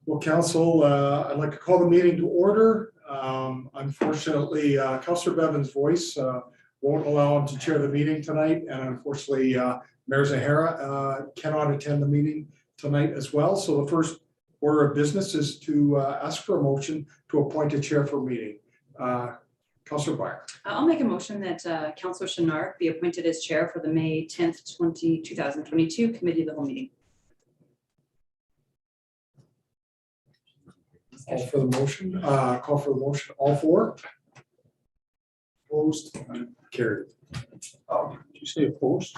Well, Council, I'd like to call the meeting to order. Unfortunately, Councillor Bevan's voice won't allow him to chair the meeting tonight, and unfortunately, Mayor Zahara cannot attend the meeting tonight as well. So the first order of business is to ask for a motion to appoint a chair for meeting. Councillor Byer. I'll make a motion that Councillor Chenard be appointed as chair for the May 10th, 2022 Committee of the Whole meeting. All for the motion. Call for the motion. All for? Opposed? Carried. Did you say opposed?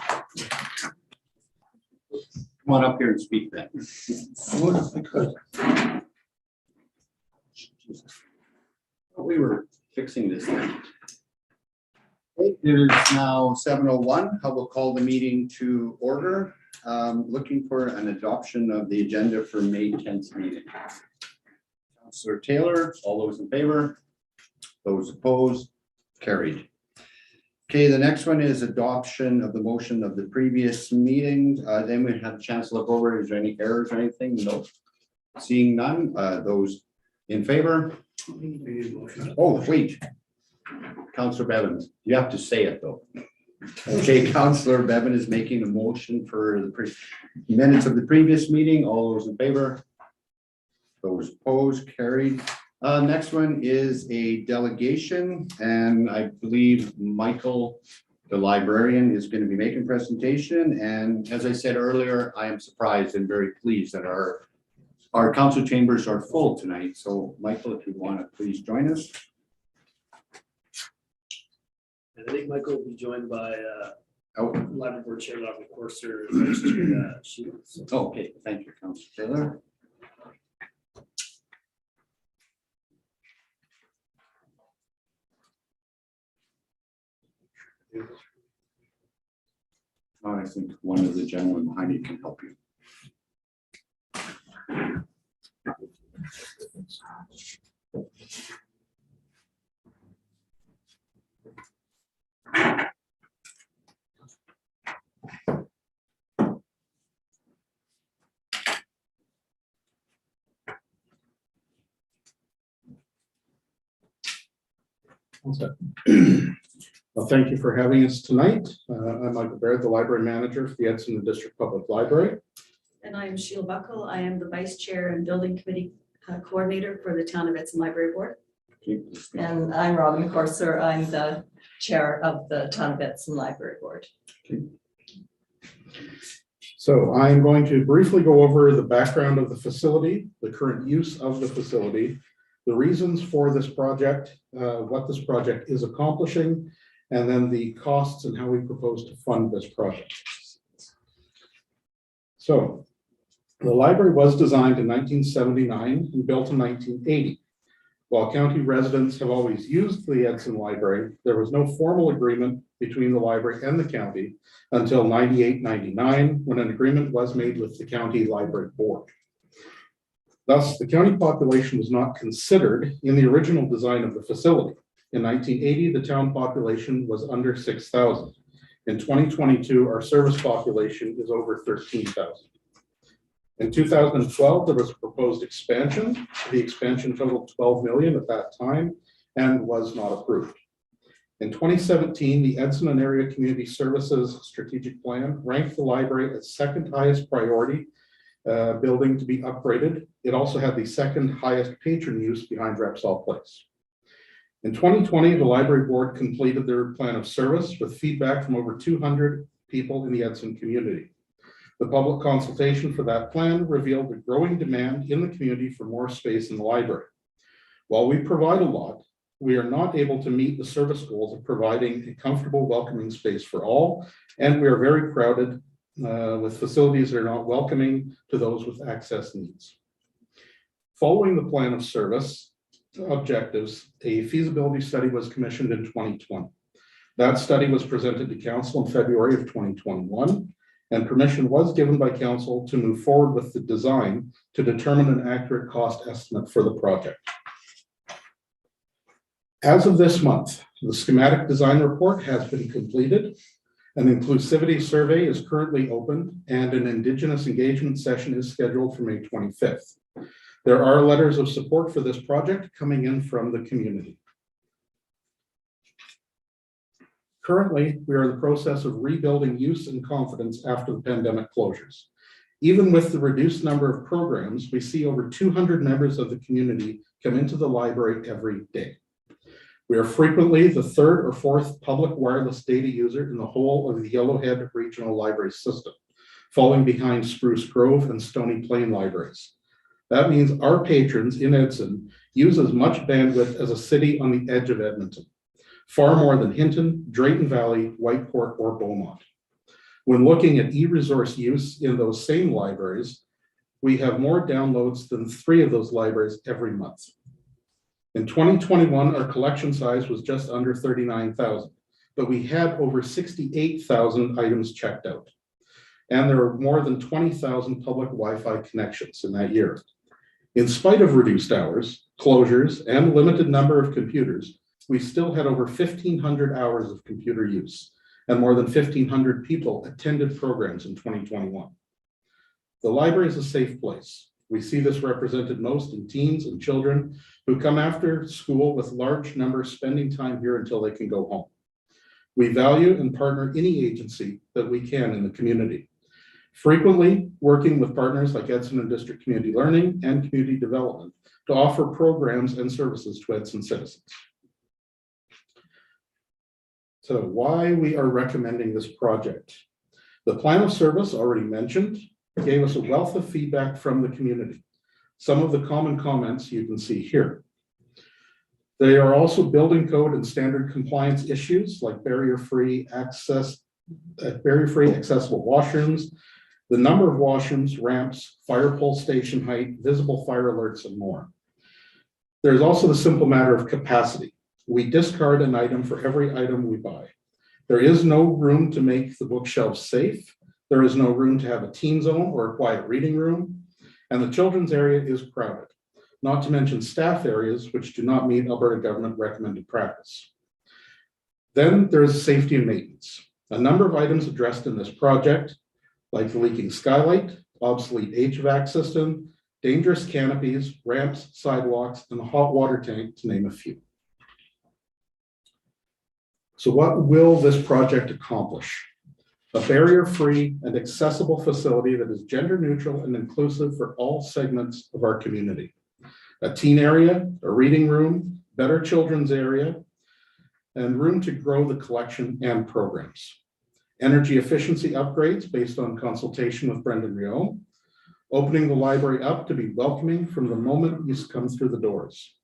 Come on up here and speak then. We were fixing this thing. It is now 7:01. I will call the meeting to order. Looking for an adoption of the agenda for May 10th meeting. Councillor Taylor, all those in favor? Those opposed? Carried. Okay, the next one is adoption of the motion of the previous meeting. Then we have a chance to look over. Is there any errors or anything? No. Seeing none. Those in favor? Oh, wait. Councillor Bevan, you have to say it though. Okay, Councillor Bevan is making a motion for the minutes of the previous meeting. All those in favor? Those opposed? Carried. Next one is a delegation, and I believe Michael, the librarian, is going to be making a presentation. And as I said earlier, I am surprised and very pleased that our council chambers are full tonight. So Michael, if you want to please join us. And I think Michael will be joined by Library Board Chair Robert Corser. Okay, thank you, Councillor Taylor. I think one of the gentlemen behind you can help you. Well, thank you for having us tonight. I'm Michael Baird, the Library Manager for the Edson District Public Library. And I am Sheila Buckle. I am the Vice Chair and Building Committee Coordinator for the Town of Edson Library Board. And I'm Robin Corser. I'm the Chair of the Town of Edson Library Board. Okay. So I'm going to briefly go over the background of the facility, the current use of the facility, the reasons for this project, what this project is accomplishing, and then the costs and how we propose to fund this project. So the library was designed in 1979 and built in 1980. While county residents have always used the Edson Library, there was no formal agreement between the library and the county until 98-99, when an agreement was made with the County Library Board. Thus, the county population was not considered in the original design of the facility. In 1980, the town population was under 6,000. In 2022, our service population is over 13,000. In 2012, there was a proposed expansion. The expansion totaled 12 million at that time and was not approved. In 2017, the Edson and Area Community Services Strategic Plan ranked the library as second highest priority building to be upgraded. It also had the second highest patron use behind Repsol Place. In 2020, the library board completed their plan of service with feedback from over 200 people in the Edson community. The public consultation for that plan revealed a growing demand in the community for more space in the library. While we provide a lot, we are not able to meet the service goals of providing a comfortable, welcoming space for all, and we are very crowded with facilities that are not welcoming to those with access needs. Following the plan of service objectives, a feasibility study was commissioned in 2020. That study was presented to council in February of 2021, and permission was given by council to move forward with the design to determine an accurate cost estimate for the project. As of this month, the schematic design report has been completed. An inclusivity survey is currently open, and an Indigenous engagement session is scheduled for May 25th. There are letters of support for this project coming in from the community. Currently, we are in the process of rebuilding use and confidence after the pandemic closures. Even with the reduced number of programs, we see over 200 members of the community come into the library every day. We are frequently the third or fourth public wireless data user in the whole of the Yellowhead Regional Library System, falling behind Spruce Grove and Stony Plain libraries. That means our patrons in Edson use as much bandwidth as a city on the edge of Edmonton, far more than Hinton, Drayton Valley, Whiteport, or Beaumont. When looking at e-resource use in those same libraries, we have more downloads than 3 of those libraries every month. In 2021, our collection size was just under 39,000, but we had over 68,000 items checked out. And there were more than 20,000 public Wi-Fi connections in that year. In spite of reduced hours, closures, and limited number of computers, we still had over 1,500 hours of computer use, and more than 1,500 people attended programs in 2021. The library is a safe place. We see this represented most in teens and children who come after school with large numbers spending time here until they can go home. We value and partner any agency that we can in the community, frequently working with partners like Edson and District Community Learning and Community Development to offer programs and services to Edson citizens. So why we are recommending this project. The plan of service already mentioned gave us a wealth of feedback from the community. Some of the common comments you can see here. They are also building code and standard compliance issues like barrier-free accessible washrooms, the number of washrooms, ramps, fire pole station height, visible fire alerts, and more. There's also the simple matter of capacity. We discard an item for every item we buy. There is no room to make the bookshelves safe. There is no room to have a teen zone or a quiet reading room. And the children's area is crowded, not to mention staff areas which do not meet Alberta government recommended practice. Then there's safety and maintenance. A number of items addressed in this project, like the leaking skylight, obsolete HVAC system, dangerous canopies, ramps, sidewalks, and the hot water tank, to name a few. So what will this project accomplish? A barrier-free and accessible facility that is gender neutral and inclusive for all segments of our community. A teen area, a reading room, better children's area, and room to grow the collection and programs. Energy efficiency upgrades based on consultation with Brendan Rio. Opening the library up to be welcoming from the moment you come through the doors.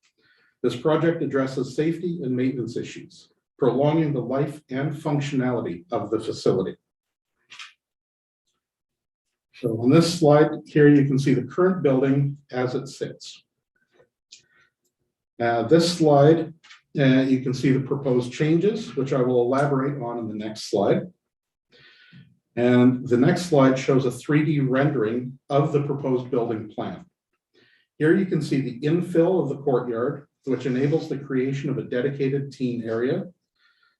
This project addresses safety and maintenance issues, prolonging the life and functionality of the facility. So on this slide here, you can see the current building as it sits. This slide, you can see the proposed changes, which I will elaborate on in the next slide. And the next slide shows a 3D rendering of the proposed building plan. Here you can see the infill of the courtyard, which enables the creation of a dedicated teen area.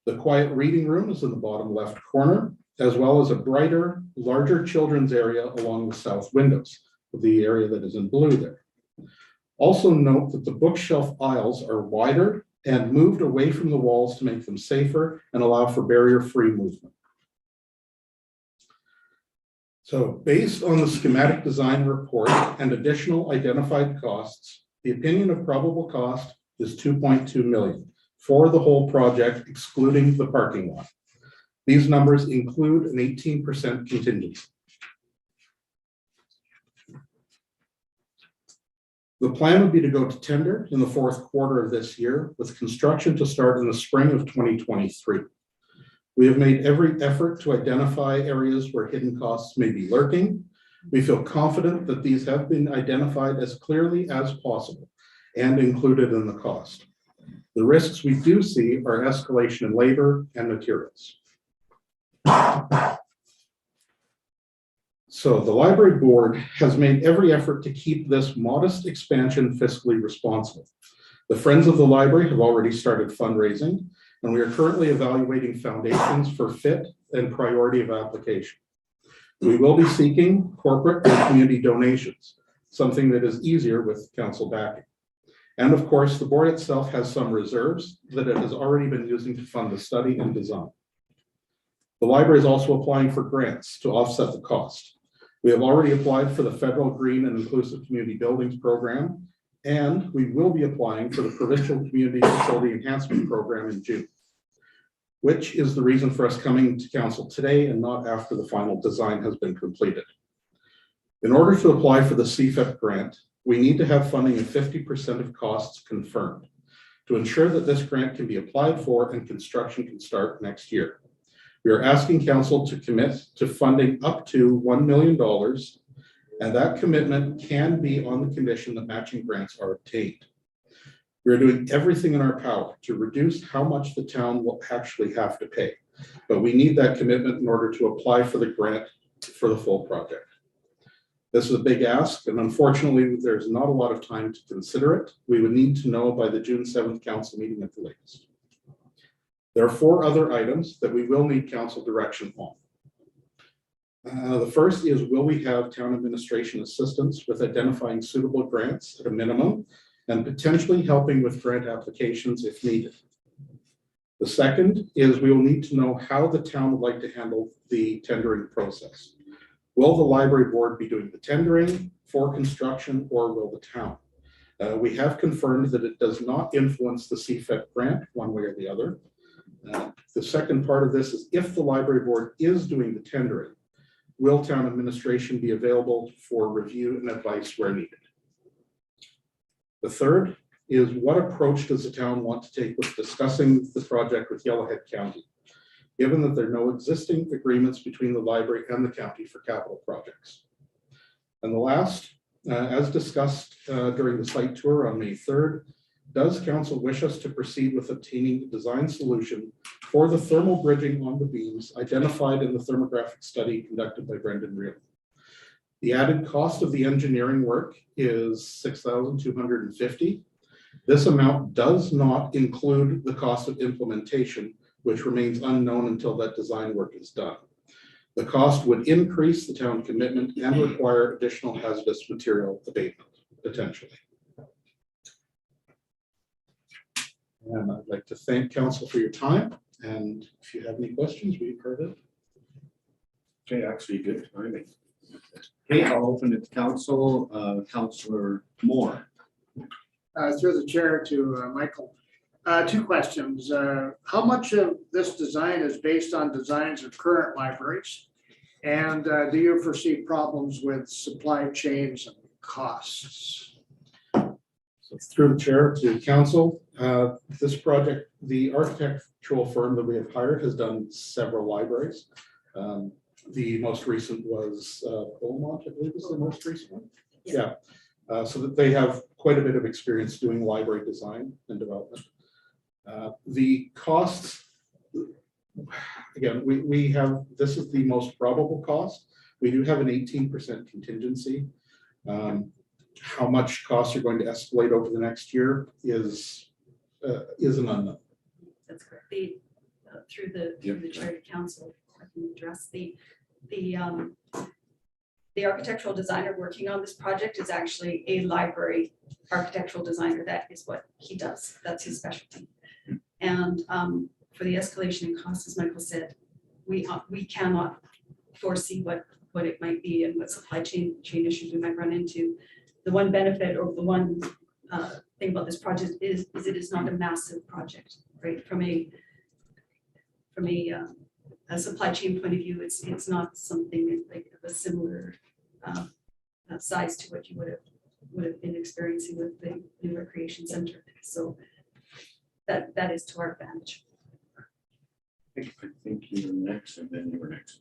The quiet reading room is in the bottom left corner, as well as a brighter, larger children's area along the south windows, the area that is in blue there. Also note that the bookshelf aisles are wider and moved away from the walls to make them safer and allow for barrier-free movement. So based on the schematic design report and additional identified costs, the opinion of probable cost is 2.2 million for the whole project, excluding the parking lot. These numbers include an 18% contingency. The plan would be to go to tender in the fourth quarter of this year, with construction to start in the spring of 2023. We have made every effort to identify areas where hidden costs may be lurking. We feel confident that these have been identified as clearly as possible and included in the cost. The risks we do see are escalation in labor and materials. So the library board has made every effort to keep this modest expansion fiscally responsible. The Friends of the Library have already started fundraising, and we are currently evaluating foundations for fit and priority of application. We will be seeking corporate and community donations, something that is easier with council backing. And of course, the board itself has some reserves that it has already been using to fund the study and design. The library is also applying for grants to offset the cost. We have already applied for the Federal Green and Inclusive Community Buildings Program, and we will be applying for the Provincial Community Facility Enhancement Program in June, which is the reason for us coming to council today and not after the final design has been completed. In order to apply for the CFEP grant, we need to have funding of 50% of costs confirmed to ensure that this grant can be applied for and construction can start next year. We are asking council to commit to funding up to $1 million, and that commitment can be on the condition that matching grants are obtained. We are doing everything in our power to reduce how much the town will actually have to pay, but we need that commitment in order to apply for the grant for the full project. This is a big ask, and unfortunately, there's not a lot of time to consider it. We would need to know by the June 7th council meeting at the latest. There are 4 other items that we will need council direction on. The first is, will we have town administration assistance with identifying suitable grants at a minimum and potentially helping with grant applications if needed? The second is, we will need to know how the town would like to handle the tendering process. Will the library board be doing the tendering for construction, or will the town? We have confirmed that it does not influence the CFEP grant one way or the other. The second part of this is, if the library board is doing the tendering, will town administration be available for review and advice where needed? The third is, what approach does the town want to take with discussing the project with Yellowhead County, given that there are no existing agreements between the library and the county for capital projects? And the last, as discussed during the site tour on May 3rd, does council wish us to proceed with obtaining a design solution for the thermal bridging on the beams identified in the thermographic study conducted by Brendan Reel? The added cost of the engineering work is $6,250. This amount does not include the cost of implementation, which remains unknown until that design work is done. The cost would increase the town commitment and require additional hazardous material abatement, potentially. And I'd like to thank council for your time. And if you have any questions, we've heard it. Okay, actually good timing. Okay, I'll open it to council. Councillor Moore. Through the chair to Michael. 2 questions. How much of this design is based on designs of current libraries? And do you foresee problems with supply chains and costs? So through the chair to council, this project, the architectural firm that we have hired has done several libraries. The most recent was Beaumont, I believe is the most recent one. Yeah. So that they have quite a bit of experience doing library design and development. The costs, again, we have, this is the most probable cost. We do have an 18% contingency. How much costs are going to escalate over the next year is an unknown. That's correct. Through the chair to council, I can address the architectural designer working on this project is actually a library architectural designer. That is what he does. That's his specialty. And for the escalation in costs, as Michael said, we cannot foresee what it might be and what supply chain issues we might run into. The one benefit, or the one thing about this project is it is not a massive project, right? From a supply chain point of view, it's not something like of a similar size to what you would have been experiencing with the new recreation center. So that is to our advantage. I think you were next, and then you were next.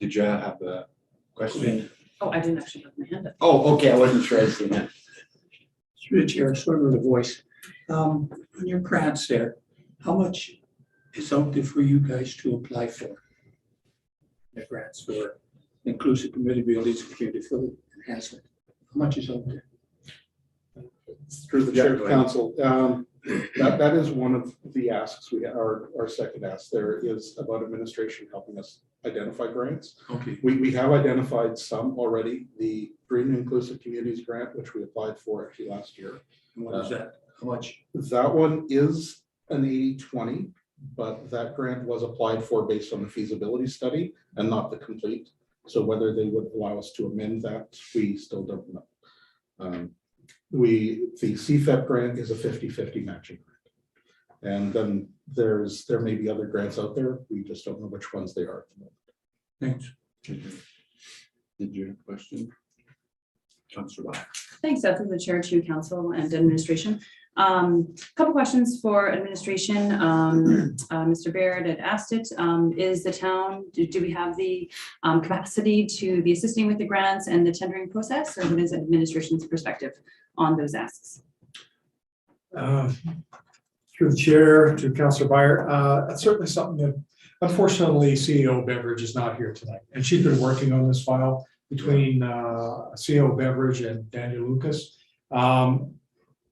Did you have a question? Oh, I didn't actually have my hand up. Oh, okay. I wasn't sure I'd seen that. Through the chair, sort of the voice. On your grants there, how much is out there for you guys to apply for? The grants for inclusive community buildings, community facility enhancement. How much is out there? Through the chair of council, that is one of the asks. Our second ask there is about administration helping us identify grants. Okay. We have identified some already. The Green Inclusive Communities Grant, which we applied for actually last year. And what is that? How much? That one is an 80-20, but that grant was applied for based on the feasibility study and not the complete. So whether they would allow us to amend that, we still don't know. The CFEP grant is a 50-50 matching grant. And then there may be other grants out there. We just don't know which ones they are. Thanks. Did you have a question? Councillor Bach. Thanks, through the chair to council and administration. Couple questions for administration. Mr. Baird had asked it. Is the town, do we have the capacity to be assisting with the grants and the tendering process, or what is administration's perspective on those asks? Through the chair to Councillor Byer, that's certainly something that unfortunately CEO Beveridge is not here tonight. And she's been working on this file between CEO Beveridge and Daniel Lucas.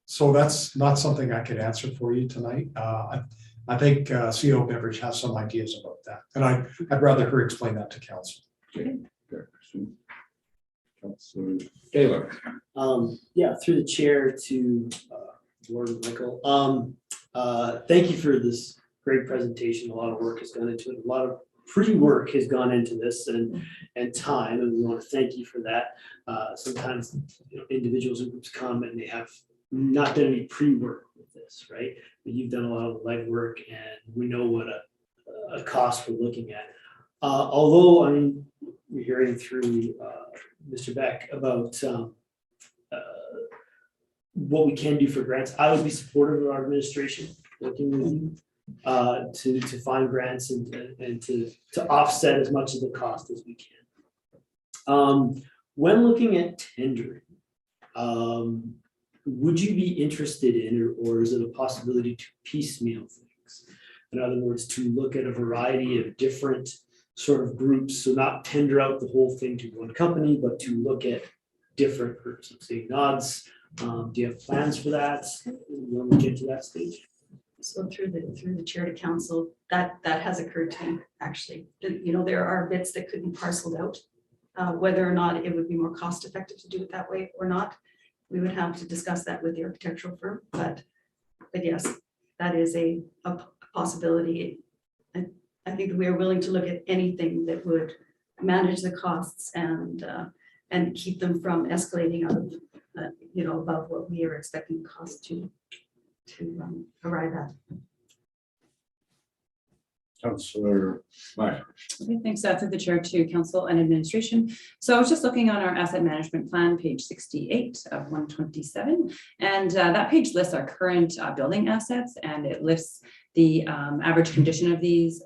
So that's not something I could answer for you tonight. I think CEO Beveridge has some ideas about that. And I'd rather her explain that to council. Councillor Taylor. Yeah, through the chair to Lord Michael. Thank you for this great presentation. A lot of work has gone into it. A lot of pre-work has gone into this and time, and we want to thank you for that. Sometimes individuals and groups come and they have not done any pre-work with this, right? But you've done a lot of the legwork, and we know what a cost we're looking at. Although, I mean, we're hearing through Mr. Beck about what we can do for grants. I would be supportive of our administration working with you to find grants and to offset as much of the cost as we can. When looking at tendering, would you be interested in, or is it a possibility to piecemeal things? In other words, to look at a variety of different sort of groups, so not tender out the whole thing to one company, but to look at different groups. I'm seeing nods. Do you have plans for that when we get to that stage? So through the chair to council, that has occurred to me, actually. There are bits that could be parceled out. Whether or not it would be more cost effective to do it that way or not, we would have to discuss that with the architectural firm. But yes, that is a possibility. I think that we are willing to look at anything that would manage the costs and keep them from escalating out of above what we are expecting the cost to arrive at. Councillor Meyer. Okay, thanks, through the chair to council and administration. So I was just looking on our asset management plan, page 68 of 127, and that page lists our current building assets, and it lists the average condition of these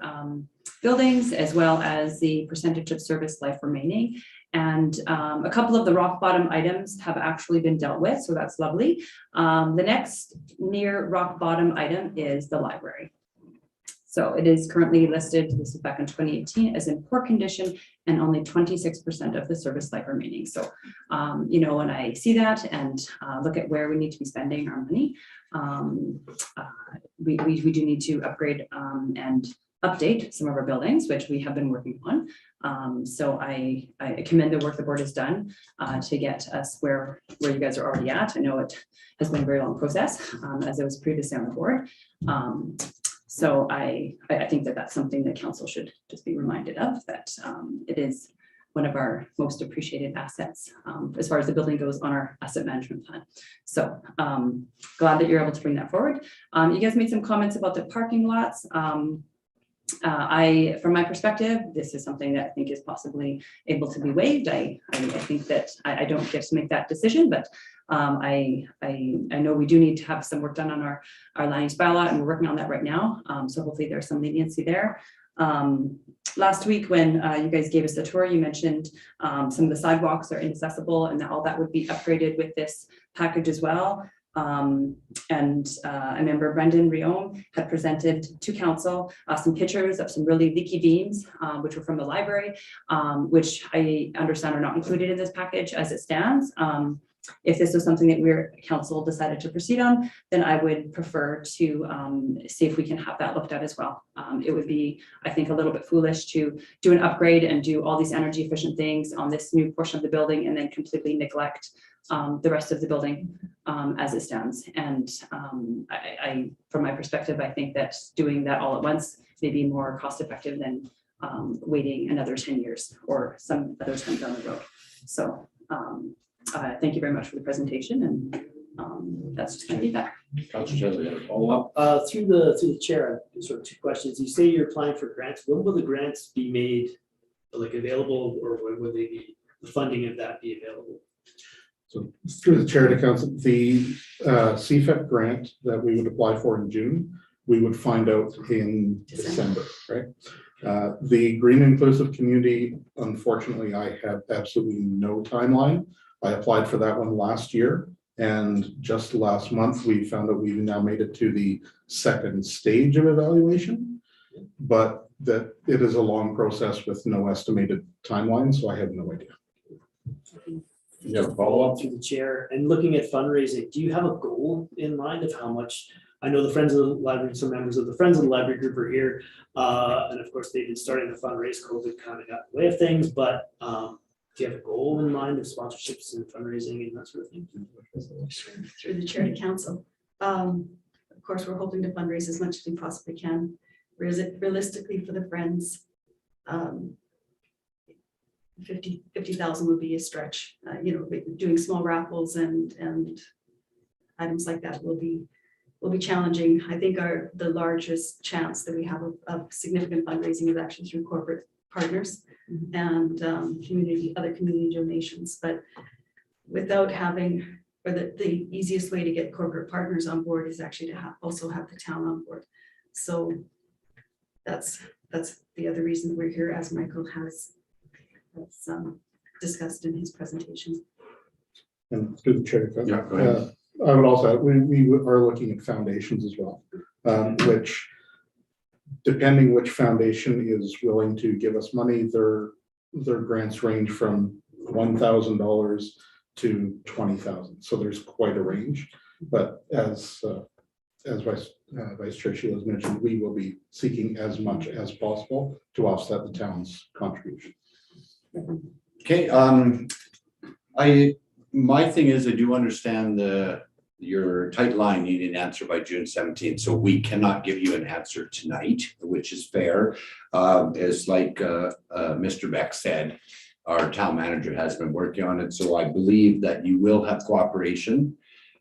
buildings, as well as the percentage of service life remaining. And a couple of the rock bottom items have actually been dealt with, so that's lovely. The next near rock bottom item is the library. So it is currently listed, this is back in 2018, as in poor condition and only 26% of the service life remaining. So, when I see that and look at where we need to be spending our money, we do need to upgrade and update some of our buildings, which we have been working on. So I commend the work the board has done to get us where you guys are already at. I know it has been a very long process, as it was previously on the board. So I think that that's something that council should just be reminded of, that it is one of our most appreciated assets as far as the building goes on our asset management plan. So glad that you're able to bring that forward. You guys made some comments about the parking lots. From my perspective, this is something that I think is possibly able to be waived. I think that I don't get to make that decision, but I know we do need to have some work done on our land use bylaw, and we're working on that right now. So hopefully there's some leniency there. Last week when you guys gave us the tour, you mentioned some of the sidewalks are inaccessible, and that all that would be upgraded with this package as well. And I remember Brendan Rion had presented to council some pictures of some really leaky beams, which were from the library, which I understand are not included in this package as it stands. if this was something that we're council decided to proceed on, then I would prefer to see if we can have that looked at as well. It would be, I think, a little bit foolish to do an upgrade and do all these energy efficient things on this new portion of the building and then completely neglect the rest of the building as it stands. And from my perspective, I think that doing that all at once may be more cost effective than waiting another 10 years or some other time down the road. So thank you very much for the presentation, and that's just my feedback. Follow up. Through the chair, sort of two questions. You say you're applying for grants. When will the grants be made like available, or when will they be, the funding of that be available? So through the chair to council, the CFEP grant that we would apply for in June, we would find out in December, right? The Green Inclusive Community, unfortunately, I have absolutely no timeline. I applied for that one last year, and just last month, we found that we've now made it to the second stage of evaluation, but that it is a long process with no estimated timeline, so I have no idea. Yeah, follow up through the chair. And looking at fundraising, do you have a goal in mind of how much? I know the Friends of the Library, some members of the Friends of the Library group are here. And of course, they've been starting to fundraise. COVID kind of got in the way of things, but do you have a goal in mind of sponsorships and fundraising and that sort of thing? Through the chair to council. Of course, we're hoping to fundraise as much as we possibly can. Realistically for the Friends, 50,000 would be a stretch. Doing small raffles and items like that will be challenging. I think the largest chance that we have of significant fundraising is actually through corporate partners and other community donations. But without having, or the easiest way to get corporate partners on board is actually to also have the town on board. So that's the other reason we're here, as Michael has discussed in his presentation. And through the chair, Yeah, go ahead. I would also, we are looking at foundations as well, which, depending which foundation is willing to give us money, their grants range from $1,000 to $20,000. So there's quite a range. But as Vice Chair Sheila has mentioned, we will be seeking as much as possible to offset the town's contribution. Okay, my thing is, I do understand your tight line needing an answer by June 17th, so we cannot give you an answer tonight, which is fair. As like Mr. Beck said, our town manager has been working on it, so I believe that you will have cooperation.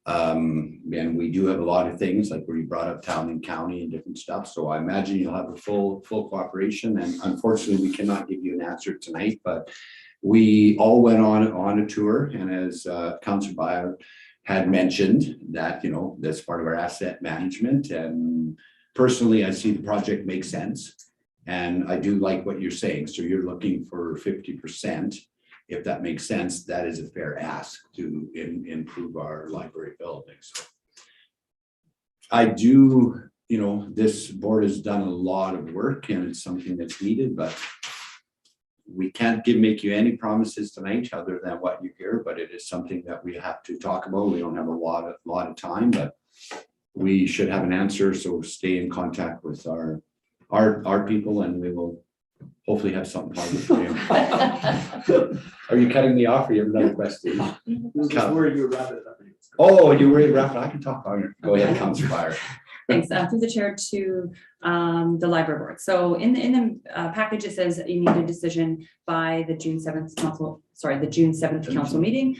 And we do have a lot of things, like where you brought up town and county and different stuff, so I imagine you'll have a full cooperation, and unfortunately we cannot give you an answer tonight, but we all went on a tour, and as Councillor Byer had mentioned, that that's part of our asset management, and personally I see the project makes sense, and I do like what you're saying. So you're looking for 50%. If that makes sense, that is a fair ask to improve our library buildings. I do, this board has done a lot of work, and it's something that's needed, but we can't make you any promises tonight other than what you hear, but it is something that we have to talk about. We don't have a lot of time, but we should have an answer. So stay in contact with our people, and we will hopefully have something positive for you. Are you cutting me off, or you have another question? Where you wrap it up. Oh, you ready to wrap it? I can talk longer. Go ahead, Councillor Byer. Thanks. Through the chair to the library board. So in the package, it says you need a decision by the June 7th council meeting.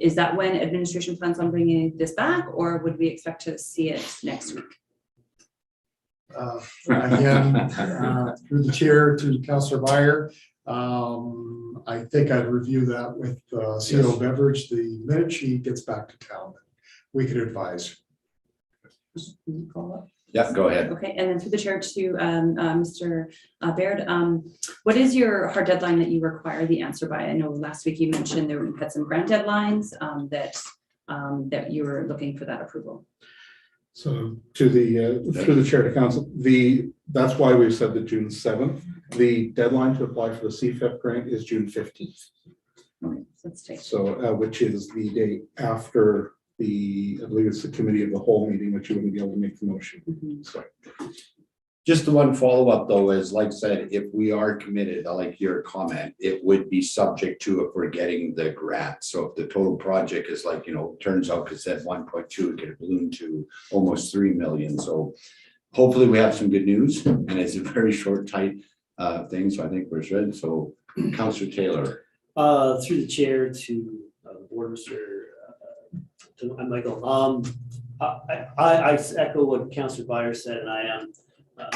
Is that when administration plans on bringing this back, or would we expect to see it next week? Again, through the chair to Councillor Byer, I think I'd review that with CO Beverage the minute she gets back to town. We could advise. Yeah, go ahead. Okay, and then through the chair to Mr. Baird, what is your hard deadline that you require the answer by? I know last week you mentioned you had some grant deadlines that you were looking for that approval. So through the chair to council, that's why we've said the June 7th. The deadline to apply for the CFEP grant is June 15th. Let's take. So, which is the day after I believe it's the committee of the whole meeting, which you wouldn't be able to make the motion. Mhm. So, Just the one follow-up though, is like I said, if we are committed, I like your comment, it would be subject to if we're getting the grant. So if the total project is like, turns out it's at 1.2, it could balloon to almost 3 million. So hopefully we have some good news, and it's a very short, tight thing. So I think we're good. So Councillor Taylor. Through the chair to the board, Mr. To Michael. I echo what Councillor Byer said, and I am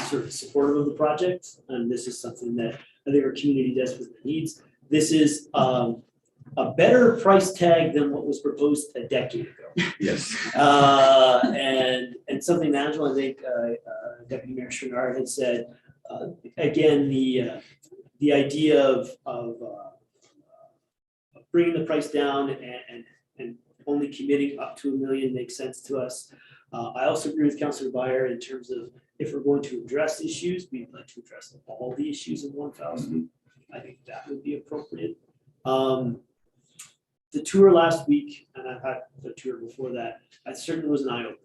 sort of supportive of the project, and this is something that I think our community desperately needs. This is a better price tag than what was proposed a decade ago. Yes. And something manageable, I think Deputy Mayor Chouinard had said, again, the idea of bringing the price down and only committing up to $1 million makes sense to us. I also agree with Councillor Byer in terms of if we're going to address issues, we'd like to address all the issues in 1,000. I think that would be appropriate. The tour last week, and I've had the tour before that, that certainly was an eye-opener.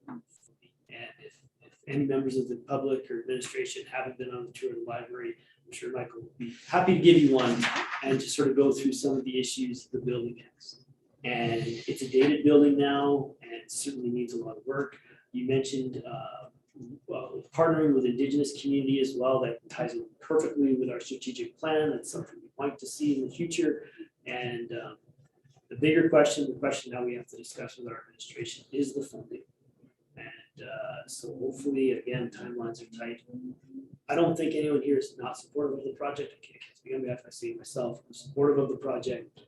And if any members of the public or administration haven't been on the tour of the library, I'm sure Michael would be happy to give you one and to sort of go through some of the issues the building has. And it's a dated building now, and it certainly needs a lot of work. You mentioned partnering with Indigenous community as well. That ties in perfectly with our strategic plan. That's something we'd like to see in the future. And the bigger question, the question now we have to discuss with our administration is the funding. And so hopefully, again, timelines are tight. I don't think anyone here is not supportive of the project. I can't speak on behalf, I see myself. I'm supportive of the project.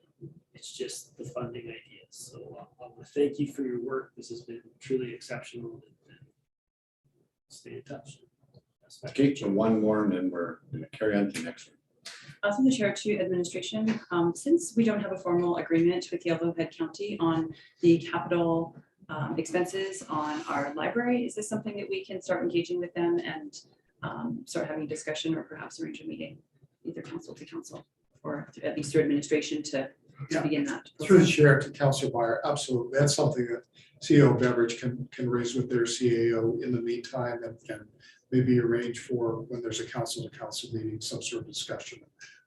It's just the funding ideas. So I want to thank you for your work. This has been truly exceptional. And stay in touch. Okay, so one more and then we're going to carry on to the next one. Also, the chair to administration, since we don't have a formal agreement with Yellowhead County on the capital expenses on our library, is this something that we can start engaging with them and start having a discussion, or perhaps arrange a meeting, either council to council, or at least through administration to begin that? Through the chair to Councillor Byer, absolutely. That's something that CEO Beveridge can raise with their CAO in the meantime, and maybe arrange for when there's a council to council meeting, some sort of discussion,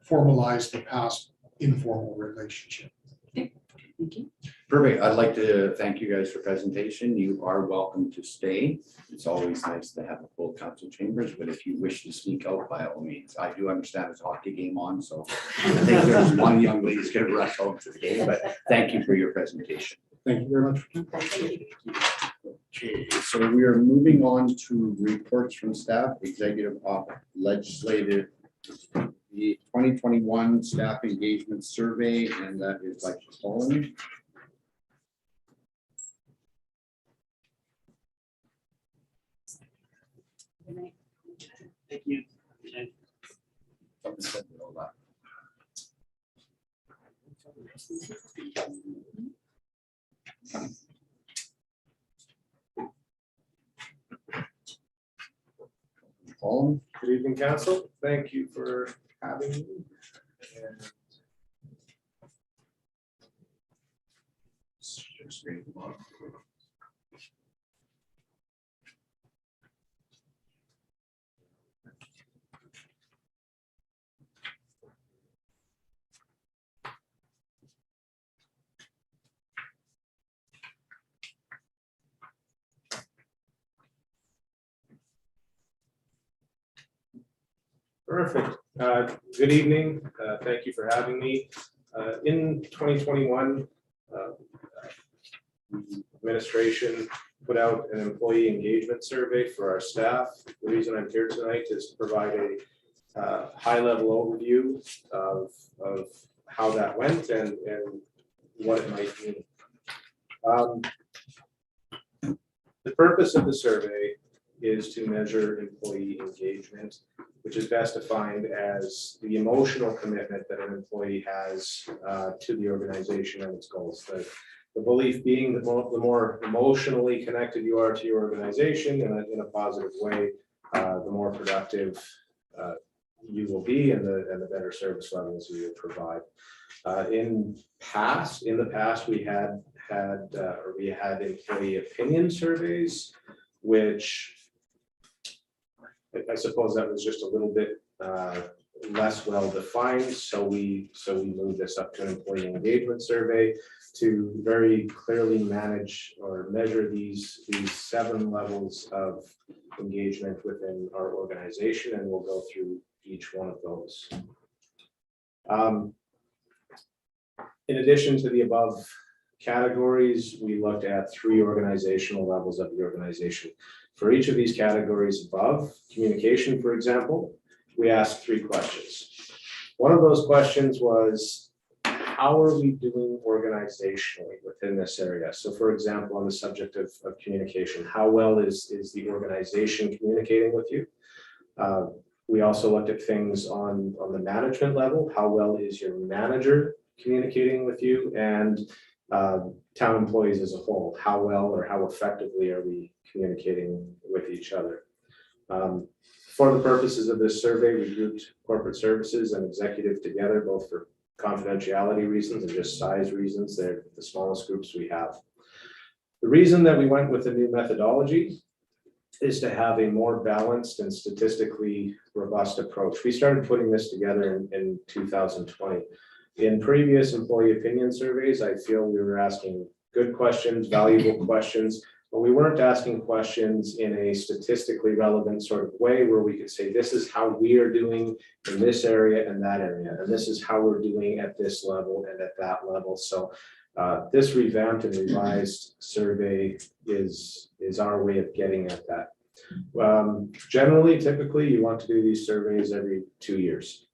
formalize the past informal relationship. Okay. Thank you. Perfect. I'd like to thank you guys for presentation. You are welcome to stay. It's always nice to have a full council chambers, but if you wish to sneak out, by all means. I do understand there's a hockey game on, so I think there's one young lady's gonna rush home to the game, but thank you for your presentation. thank you very much. Okay, so we are moving on to reports from staff, executive, legislative, the 2021 staff engagement survey, and that is by Colin. Good night. Thank you. Good night. Someone said it all that. Colin? Good evening, council. Thank you for having me. And Share screen. perfect. Good evening. Thank you for having me. In 2021, the administration put out an employee engagement survey for our staff. The reason I'm here tonight is to provide a high-level overview of how that went and what it might mean. The purpose of the survey is to measure employee engagement, which is best defined as the emotional commitment that an employee has to the organization and its goals. The belief being that the more emotionally connected you are to your organization in a positive way, the more productive you will be and the better service levels you will provide. In the past, we had employee opinion surveys, which I suppose that was just a little bit less well defined. So we moved this up to an employee engagement survey to very clearly manage or measure these 7 levels of engagement within our organization, and we'll go through each one of those. In addition to the above categories, we looked at 3 organizational levels of the organization. For each of these categories above, communication, for example, we asked 3 questions. One of those questions was, how are we doing organizationally within this area? So for example, on the subject of communication, how well is the organization communicating with you? We also looked at things on the management level. How well is your manager communicating with you? And town employees as a whole, how well or how effectively are we communicating with each other? For the purposes of this survey, we grouped corporate services and executive together, both for confidentiality reasons and just size reasons. They're the smallest groups we have. The reason that we went with a new methodology is to have a more balanced and statistically robust approach. We started putting this together in 2020. In previous employee opinion surveys, I feel we were asking good questions, valuable questions, but we weren't asking questions in a statistically relevant sort of way where we could say, this is how we are doing in this area and that area, and this is how we're doing at this level and at that level. So this revamped and revised survey is our way of getting at that. Generally, typically, you want to do these surveys every 2 years.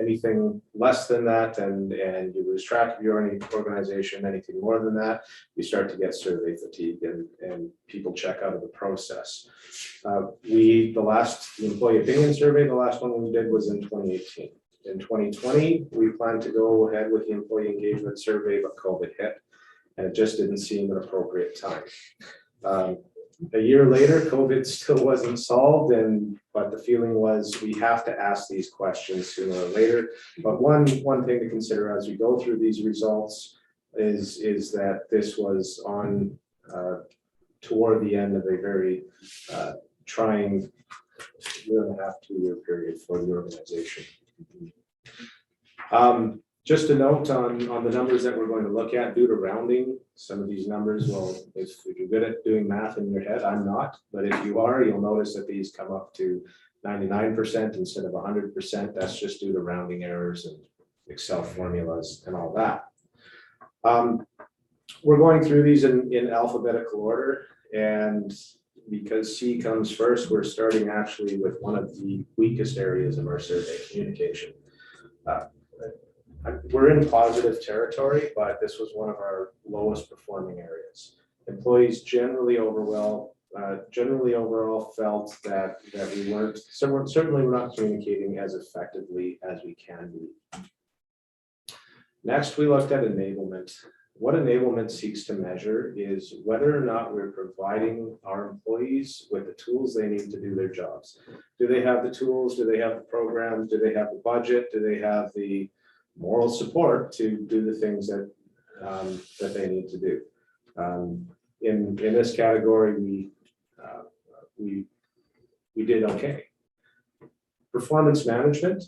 Anything less than that and you lose track of your organization, anything more than that, you start to get survey fatigue and people check out of the process. The employee opinion survey, the last one we did was in 2018. In 2020, we planned to go ahead with the employee engagement survey, but COVID hit and it just didn't seem an appropriate time. A year later, COVID still wasn't solved, but the feeling was we have to ask these questions sooner or later. But one thing to consider as we go through these results is that this was on toward the end of a very trying 1.5 to 2 year period for the organization. Just a note on the numbers that we're going to look at due to rounding. Some of these numbers, well, if you're good at doing math in your head, I'm not, but if you are, you'll notice that these come up to 99% instead of 100%. That's just due to rounding errors and Excel formulas and all that. We're going through these in alphabetical order, and because C comes first, we're starting actually with one of the weakest areas of our survey, communication. We're in positive territory, but this was one of our lowest performing areas. Employees generally overall felt that we weren't, certainly we're not communicating as effectively as we can be. Next, we looked at enablement. What enablement seeks to measure is whether or not we're providing our employees with the tools they need to do their jobs. Do they have the tools? Do they have the programs? Do they have the budget? Do they have the moral support to do the things that they need to do? In this category, we did okay. Performance management.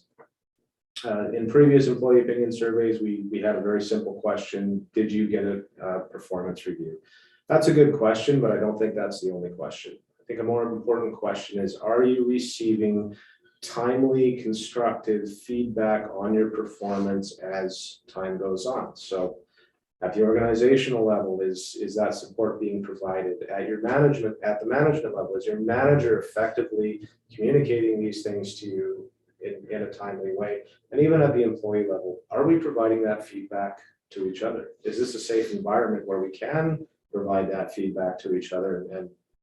In previous employee opinion surveys, we had a very simple question: did you get a performance review? That's a good question, but I don't think that's the only question. I think a more important question is, are you receiving timely, constructive feedback on your performance as time goes on? So at the organizational level, is that support being provided? At the management level, is your manager effectively communicating these things to you in a timely way? And even at the employee level, are we providing that feedback to each other? Is this a safe environment where we can provide that feedback to each other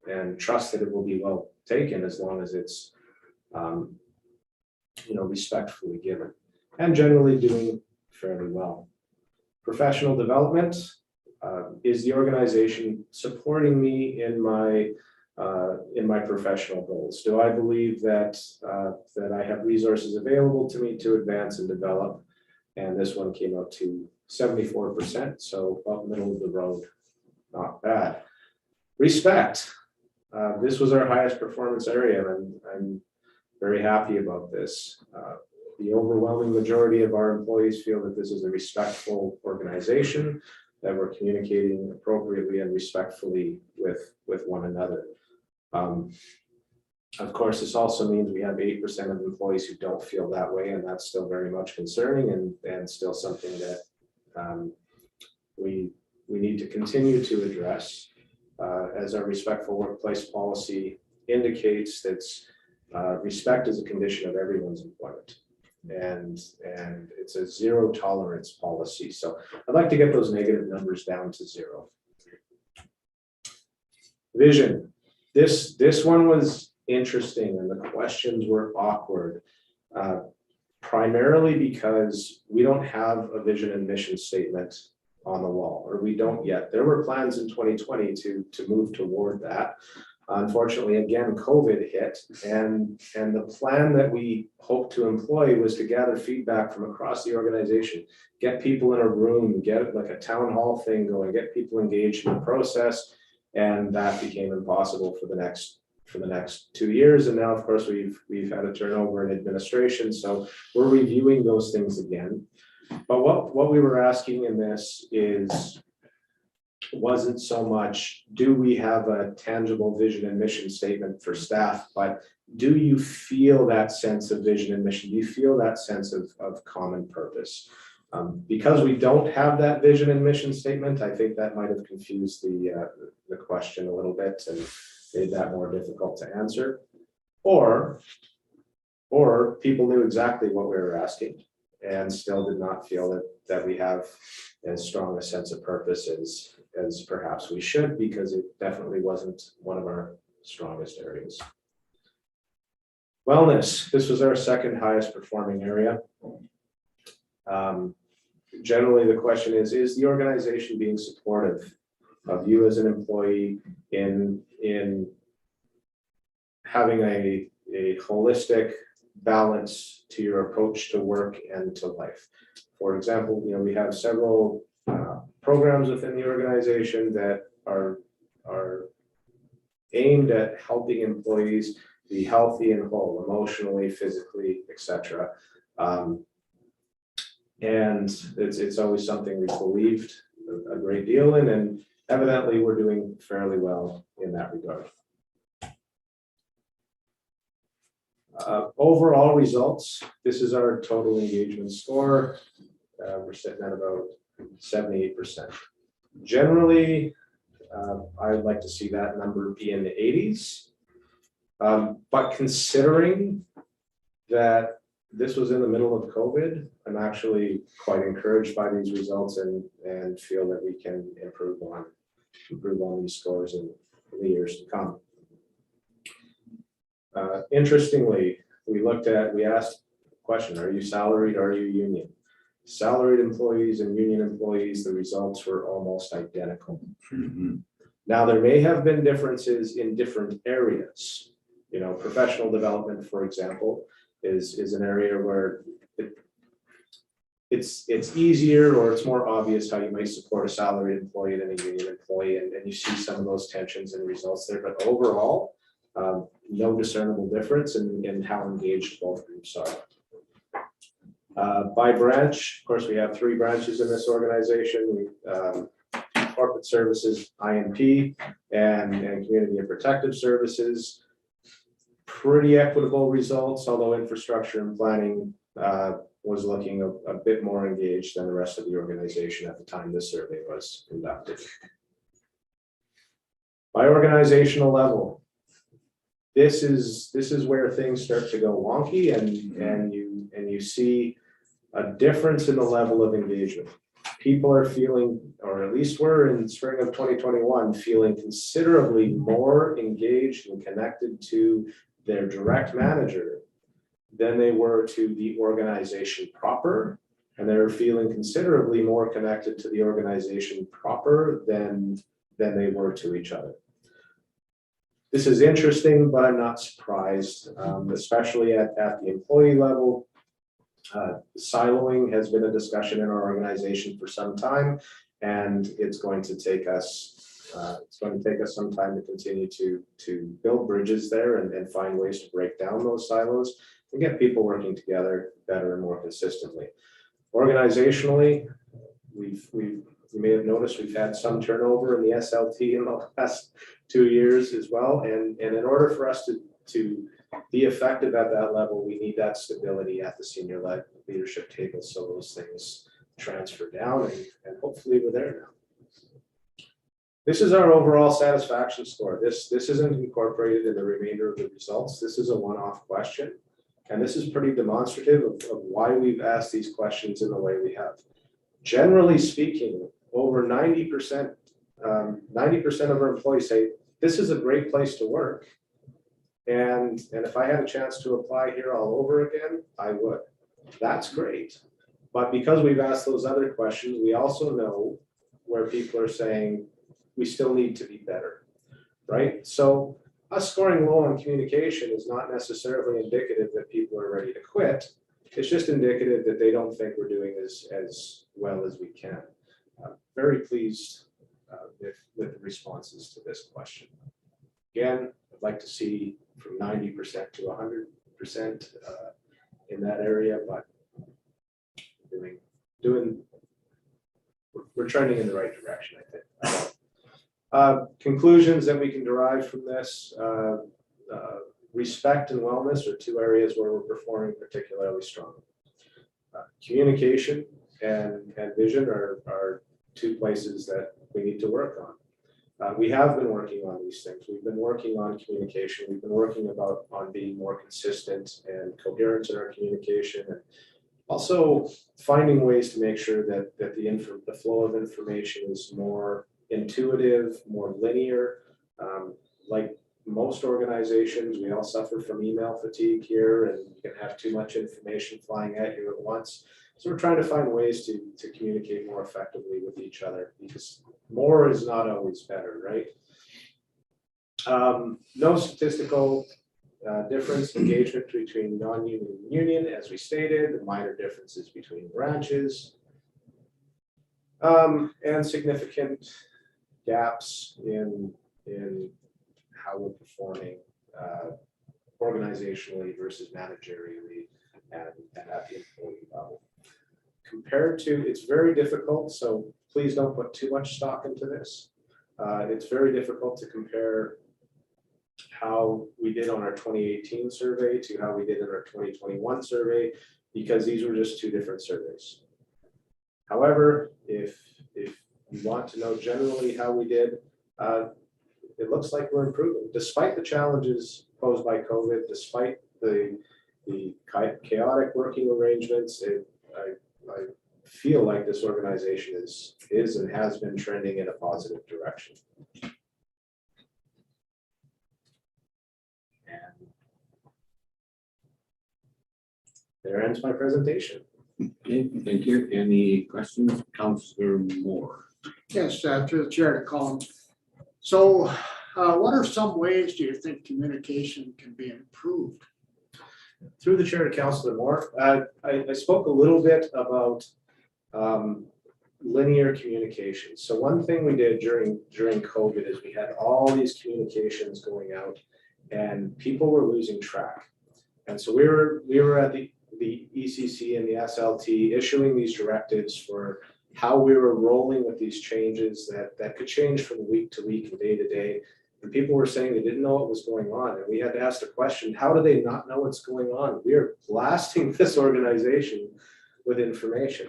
and trust that it will be well taken, as long as it's respectfully given, and generally doing fairly well? Professional development. Is the organization supporting me in my professional goals? Do I believe that I have resources available to me to advance and develop? And this one came out to 74%, so about middle of the road, not bad. Respect. This was our highest performance area, and I'm very happy about this. The overwhelming majority of our employees feel that this is a respectful organization, that we're communicating appropriately and respectfully with one another. Of course, this also means we have 8% of employees who don't feel that way, and that's still very much concerning and still something that we need to continue to address. As our respectful workplace policy indicates, that respect is a condition of everyone's employment. And it's a zero tolerance policy. So I'd like to get those negative numbers down to 0. Vision. This one was interesting, and the questions were awkward, primarily because we don't have a vision and mission statement on the wall, or we don't yet. There were plans in 2020 to move toward that. Unfortunately, again, COVID hit, and the plan that we hoped to employ was to gather feedback from across the organization, get people in a room, get like a town hall thing going, get people engaged in the process, and that became impossible for the next 2 years. And now, of course, we've had a turnover in administration, so we're reviewing those things again. But what we were asking in this wasn't so much, do we have a tangible vision and mission statement for staff, but do you feel that sense of vision and mission? Do you feel that sense of common purpose? Because we don't have that vision and mission statement, I think that might have confused the question a little bit and made that more difficult to answer. Or people knew exactly what we were asking and still did not feel that we have as strong a sense of purpose as perhaps we should, because it definitely wasn't one of our strongest areas. Wellness. This was our second highest performing area. Generally, the question is the organization being supportive of you as an employee in having a holistic balance to your approach to work and to life? For example, we have several programs within the organization that are aimed at helping employees be healthy and whole, emotionally, physically, etc. And it's always something we believed a great deal in, and evidently we're doing fairly well in that regard. Overall results, this is our total engagement score. We're sitting at about 78%. Generally, I would like to see that number be in the 80s. But considering that this was in the middle of COVID, I'm actually quite encouraged by these results and feel that we can improve on these scores in the years to come. Interestingly, we asked the question, are you salaried, are you union? Salaried employees and union employees, the results were almost identical. Now, there may have been differences in different areas. Professional development, for example, is an area where it's easier, or it's more obvious how you might support a salaried employee than a union employee, and you see some of those tensions and results there. But overall, no discernible difference in how engaged both groups are. By branch, of course, we have 3 branches in this organization. Corporate Services, INP, and Community and Protective Services. Pretty equitable results, although infrastructure and planning was looking a bit more engaged than the rest of the organization at the time this survey was conducted. By organizational level, this is where things start to go wonky, and you see a difference in the level of engagement. People are feeling, or at least were in spring of 2021, feeling considerably more engaged and connected to their direct manager than they were to the organization proper, and they were feeling considerably more connected to the organization proper than they were to each other. This is interesting, but I'm not surprised, especially at the employee level. Siloing has been a discussion in our organization for some time, and it's going to take us some time to continue to build bridges there and find ways to break down those silos and get people working together better and more consistently. Organizationally, you may have noticed we've had some turnover in the SLT in the last 2 years as well. And in order for us to be effective at that level, we need that stability at the senior leadership table. So those things transfer down and hopefully we're there now. This is our overall satisfaction score. This isn't incorporated in the remainder of the results. This is a one-off question. And this is pretty demonstrative of why we've asked these questions in the way we have. Generally speaking, over 90% of our employees say, this is a great place to work. And if I had a chance to apply here all over again, I would. That's great. But because we've asked those other questions, we also know where people are saying, we still need to be better, right? So us scoring low on communication is not necessarily indicative that people are ready to quit. It's just indicative that they don't think we're doing as well as we can. Very pleased with the responses to this question. Again, I'd like to see from 90% to 100% in that area, but we're trending in the right direction, I think. Conclusions that we can derive from this, respect and wellness are two areas where we're performing particularly strong. Communication and vision are two places that we need to work on. We have been working on these things. We've been working on communication. We've been working on being more consistent and coherent in our communication, and also finding ways to make sure that the flow of information is more intuitive, more linear. Like most organizations, we all suffer from email fatigue here, and you can have too much information flying at you at once. So we're trying to find ways to communicate more effectively with each other, because more is not always better, right? No statistical difference engagement between non-union and union, as we stated, the minor differences between branches, and significant gaps in how we're performing organizationally versus managerially and at the employee level. Compared to, it's very difficult, so please don't put too much stock into this. It's very difficult to compare how we did on our 2018 survey to how we did in our 2021 survey, because these were just two different surveys. However, if you want to know generally how we did, it looks like we're improving. Despite the challenges posed by COVID, despite the chaotic working arrangements, I feel like this organization is and has been trending in a positive direction. And there ends my presentation. Okay, thank you. Any questions, Councillor Moore? Yes, through the chair to Colin. So what are some ways do you think communication can be improved? Through the chair to Councillor Moore, I spoke a little bit about linear communication. So one thing we did during COVID is we had all these communications going out and people were losing track. And so we were at the ECC and the SLT issuing these directives for how we were rolling with these changes that could change from week to week and day to day. And people were saying they didn't know what was going on. And we had to ask the question, how do they not know what's going on? We are blasting this organization with information.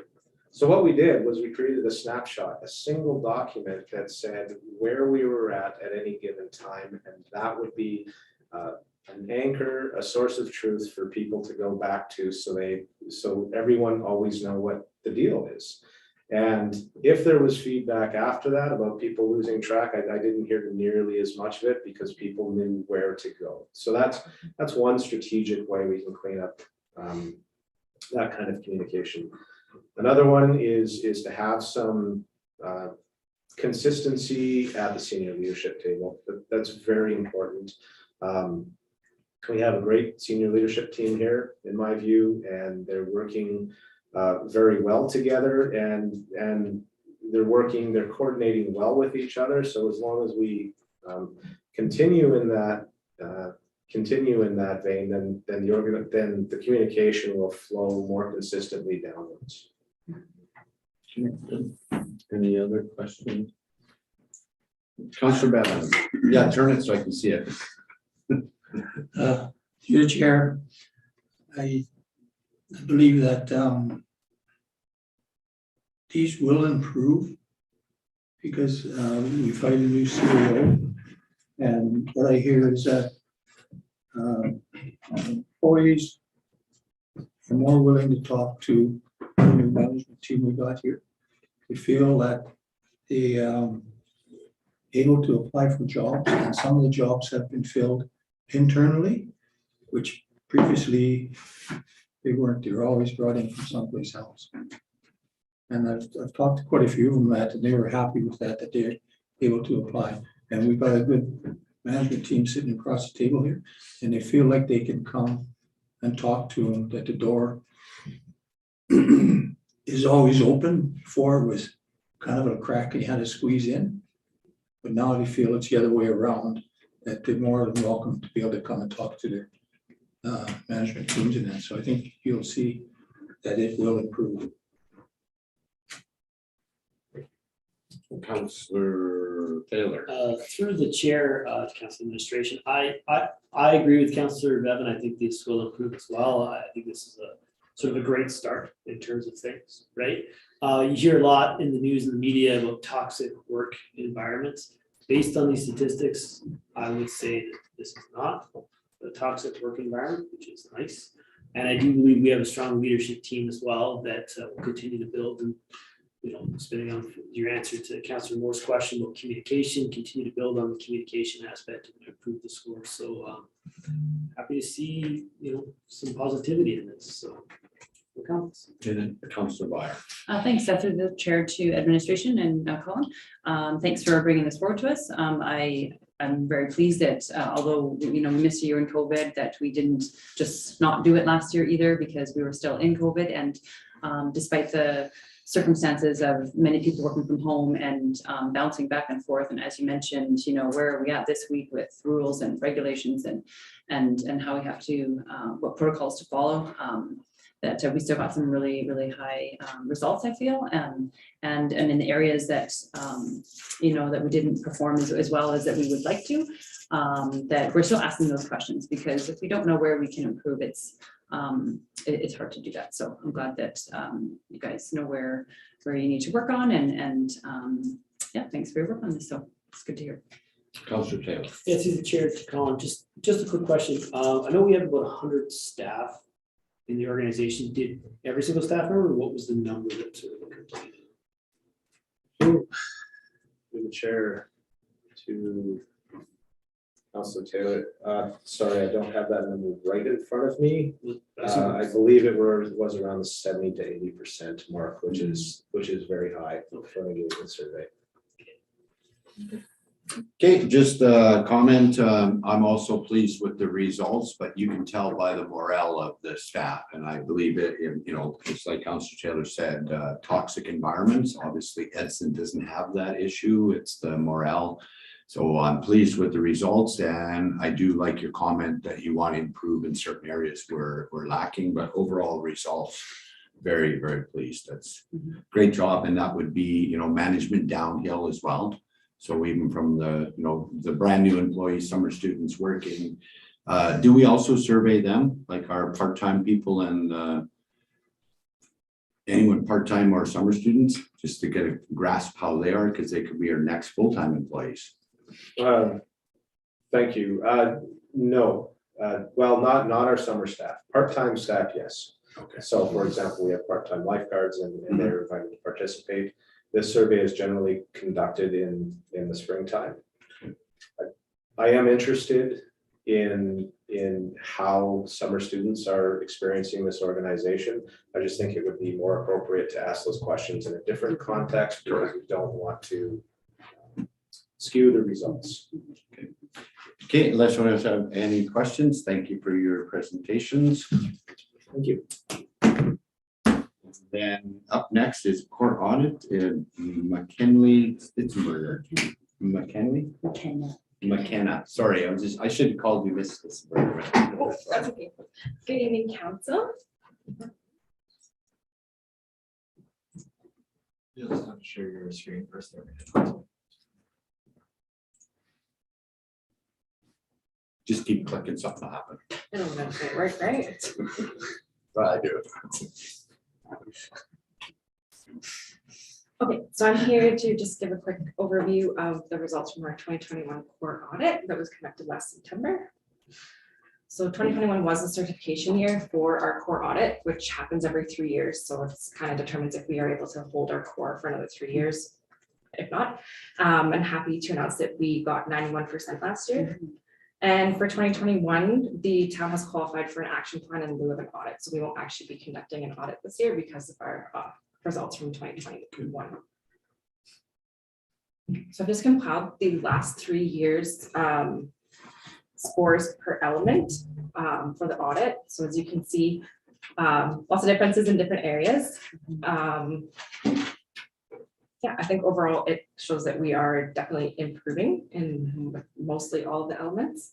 So what we did was we created a snapshot, a single document that said where we were at any given time. And that would be an anchor, a source of truth for people to go back to, so everyone always know what the deal is. And if there was feedback after that about people losing track, I didn't hear nearly as much of it because people knew where to go. So that's one strategic way we can clean up that kind of communication. Another one is to have some consistency at the senior leadership table. That's very important. We have a great senior leadership team here, in my view, and they're working very well together, and they're coordinating well with each other. So as long as we continue in that vein, then the communication will flow more consistently downwards. Any other questions? Counselor Bevins, yeah, turn it so I can see it. Through the chair, I believe that these will improve because we find a new CEO. And what I hear is that employees are more willing to talk to the new management team we got here. We feel that they able to apply for jobs, and some of the jobs have been filled internally, which previously they weren't. They were always brought in from someplace else. And I've talked to quite a few of them that, and they were happy with that, that they're able to apply. And we've got a good management team sitting across the table here, and they feel like they can come and talk to them, that the door is always open. Before it was kind of a crack and you had to squeeze in. But now they feel it's the other way around, that they're more than welcome to be able to come and talk to their management teams and that. So I think you'll see that it will improve. Councillor Taylor. Through the chair to council administration, I agree with Councillor Bevan. I think this will improve as well. I think this is a sort of a great start in terms of things, right? You hear a lot in the news and the media about toxic work environments. Based on these statistics, I would say that this is not a toxic work environment, which is nice. And I do believe we have a strong leadership team as well that will continue to build. And spinning on your answer to Councillor Moore's question about communication, continue to build on the communication aspect and improve the score. So happy to see some positivity in this. So comments. Councillor Beyer. Thanks, through the chair to administration and Colin. Thanks for bringing this forward to us. I'm very pleased that although we missed a year in COVID, that we didn't just not do it last year either, because we were still in COVID. And despite the circumstances of many people working from home and bouncing back and forth, and as you mentioned, where are we at this week with rules and regulations and how we have to what protocols to follow. That we still got some really, really high results, I feel, and in the areas that that we didn't perform as well as that we would like to, that we're still asking those questions, because if we don't know where we can improve, it's hard to do that. So I'm glad that you guys know where you need to work on, and yeah, thanks for your work on this. So it's good to hear. Councillor Taylor. Yeah, through the chair to Colin, just a quick question. I know we have about 100 staff in the organization. Did every single staff member, or what was the number that sort of completed? Through the chair to Councillor Taylor. Sorry, I don't have that number right in front of me. I believe it was around the 70 to 80% mark, which is very high for an engagement survey. Okay, just a comment. I'm also pleased with the results, but you can tell by the morale of the staff. And I believe it, just like Councillor Taylor said, toxic environments. Obviously, Edson doesn't have that issue. It's the morale. So I'm pleased with the results. And I do like your comment that you want to improve in certain areas where we're lacking, but overall results, very, very pleased. That's great job. And that would be, management downhill as well. So even from the brand new employees, summer students working, do we also survey them, like our part-time people and anyone part-time or summer students, just to get a grasp how they are, because they could be our next full-time employees? Thank you. No, well, not our summer staff. Part-time staff, yes. Okay. So for example, we have part-time lifeguards and they're invited to participate. This survey is generally conducted in the springtime. I am interested in how summer students are experiencing this organization. I just think it would be more appropriate to ask those questions in a different context, because we don't want to skew the results. Okay. Okay, unless you want to have any questions, thank you for your presentations. Thank you. Then up next is Court Audit in McKinley, Stitzenberger. McKinley? McKenna, sorry, I should have called you Miss Stitzenberger. Oh, that's okay. Good evening, council. You'll just have to share your screen first. There. Just keep clicking, something will happen. I don't know if it worked, right? But I do. Okay, so I'm here to just give a quick overview of the results from our 2021 Court Audit that was conducted last September. So 2021 was a certification year for our Court Audit, which happens every 3 years. So it's kind of determines if we are able to hold our core for another 3 years. If not, I'm happy to announce that we got 91% last year. And for 2021, the town has qualified for an action plan in lieu of an audit. So we won't actually be conducting an audit this year because of our results from 2021. So I've just compiled the last 3 years scores per element for the audit. So as you can see, lots of differences in different areas. Yeah, I think overall it shows that we are definitely improving in mostly all of the elements.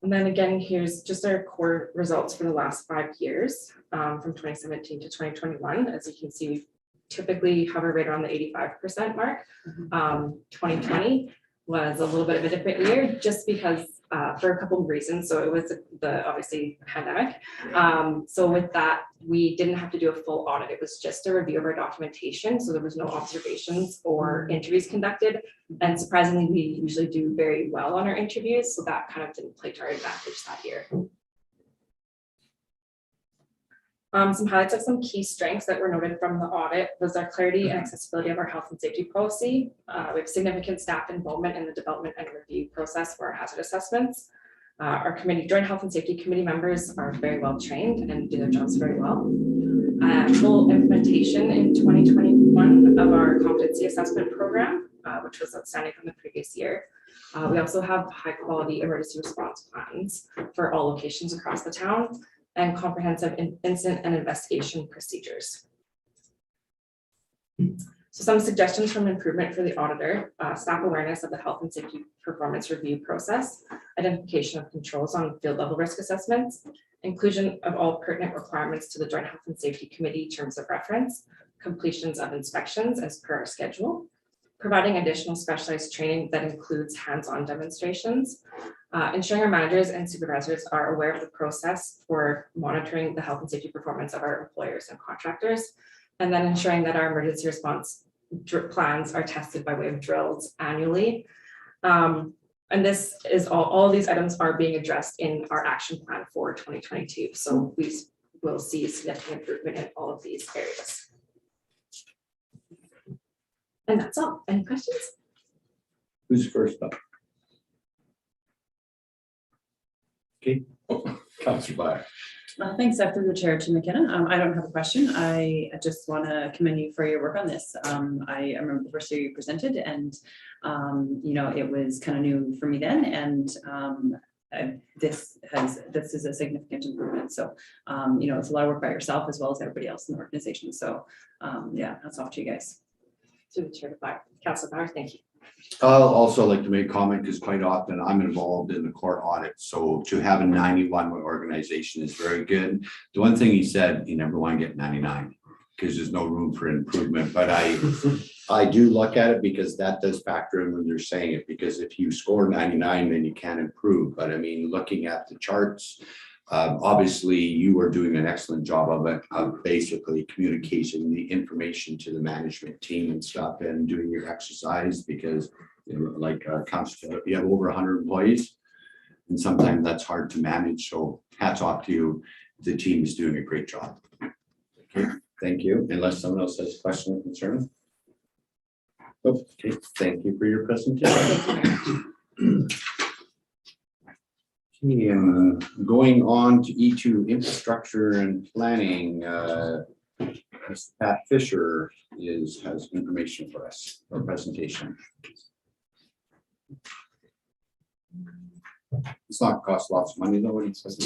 And then again, here's just our core results for the last 5 years from 2017 to 2021. As you can see, we typically hover right around the 85% mark. 2020 was a little bit of a different year just because for a couple of reasons. So it was the obviously pandemic. So with that, we didn't have to do a full audit. It was just a review of our documentation. So there was no observations or interviews conducted. And surprisingly, we usually do very well on our interviews. So that kind of didn't play to our advantage that year. Some highlights of some key strengths that were noted from the audit was our clarity and accessibility of our health and safety policy. We have significant staff involvement in the development and review process for our hazard assessments. Our joint health and safety committee members are very well trained and do their jobs very well. Full implementation in 2021 of our competency assessment program, which was outstanding from the previous year. We also have high quality emergency response plans for all locations across the town, and comprehensive incident and investigation procedures. So some suggestions from improvement for the auditor: staff awareness of the health and safety performance review process, identification of controls on field level risk assessments, inclusion of all pertinent requirements to the Joint Health and Safety Committee terms of reference, completions of inspections as per our schedule, providing additional specialized training that includes hands-on demonstrations, ensuring our managers and supervisors are aware of the process for monitoring the health and safety performance of our employers and contractors, and then ensuring that our emergency response plans are tested by way of drills annually. And this is all of these items are being addressed in our action plan for 2022. So we will see significant improvement in all of these areas. And that's all. Any questions? Who's first up? Okay, Councilor Black. Thanks, through the chair to McKenna. I don't have a question. I just want to commend you for your work on this. I remember the first year you presented, and you know, it was kind of new for me then, and this is a significant improvement. So you know, it's a lot of work by yourself as well as everybody else in the organization. So yeah, that's off to you guys. To the chair, Councilor Bauer, thank you. I'll also like to make a comment because quite often I'm involved in the court audit. So to have a 91 organization is very good. The one thing he said, you never want to get 99 because there's no room for improvement. But I do look at it because that does factor in when they're saying it, because if you score 99, then you can't improve. But I mean, looking at the charts, obviously you are doing an excellent job of it, of basically communicating the information to the management team and stuff, and doing your exercise, because you know, like Councilor, you have over 100 employees and sometimes that's hard to manage. So hats off to you. The team is doing a great job. Okay, thank you. Unless someone else has a question or concern. Okay, thank you for your presentation. Going on to E2 infrastructure and planning, Pat Fisher has information for us, or presentation. It's not cost lots of money though, when he says.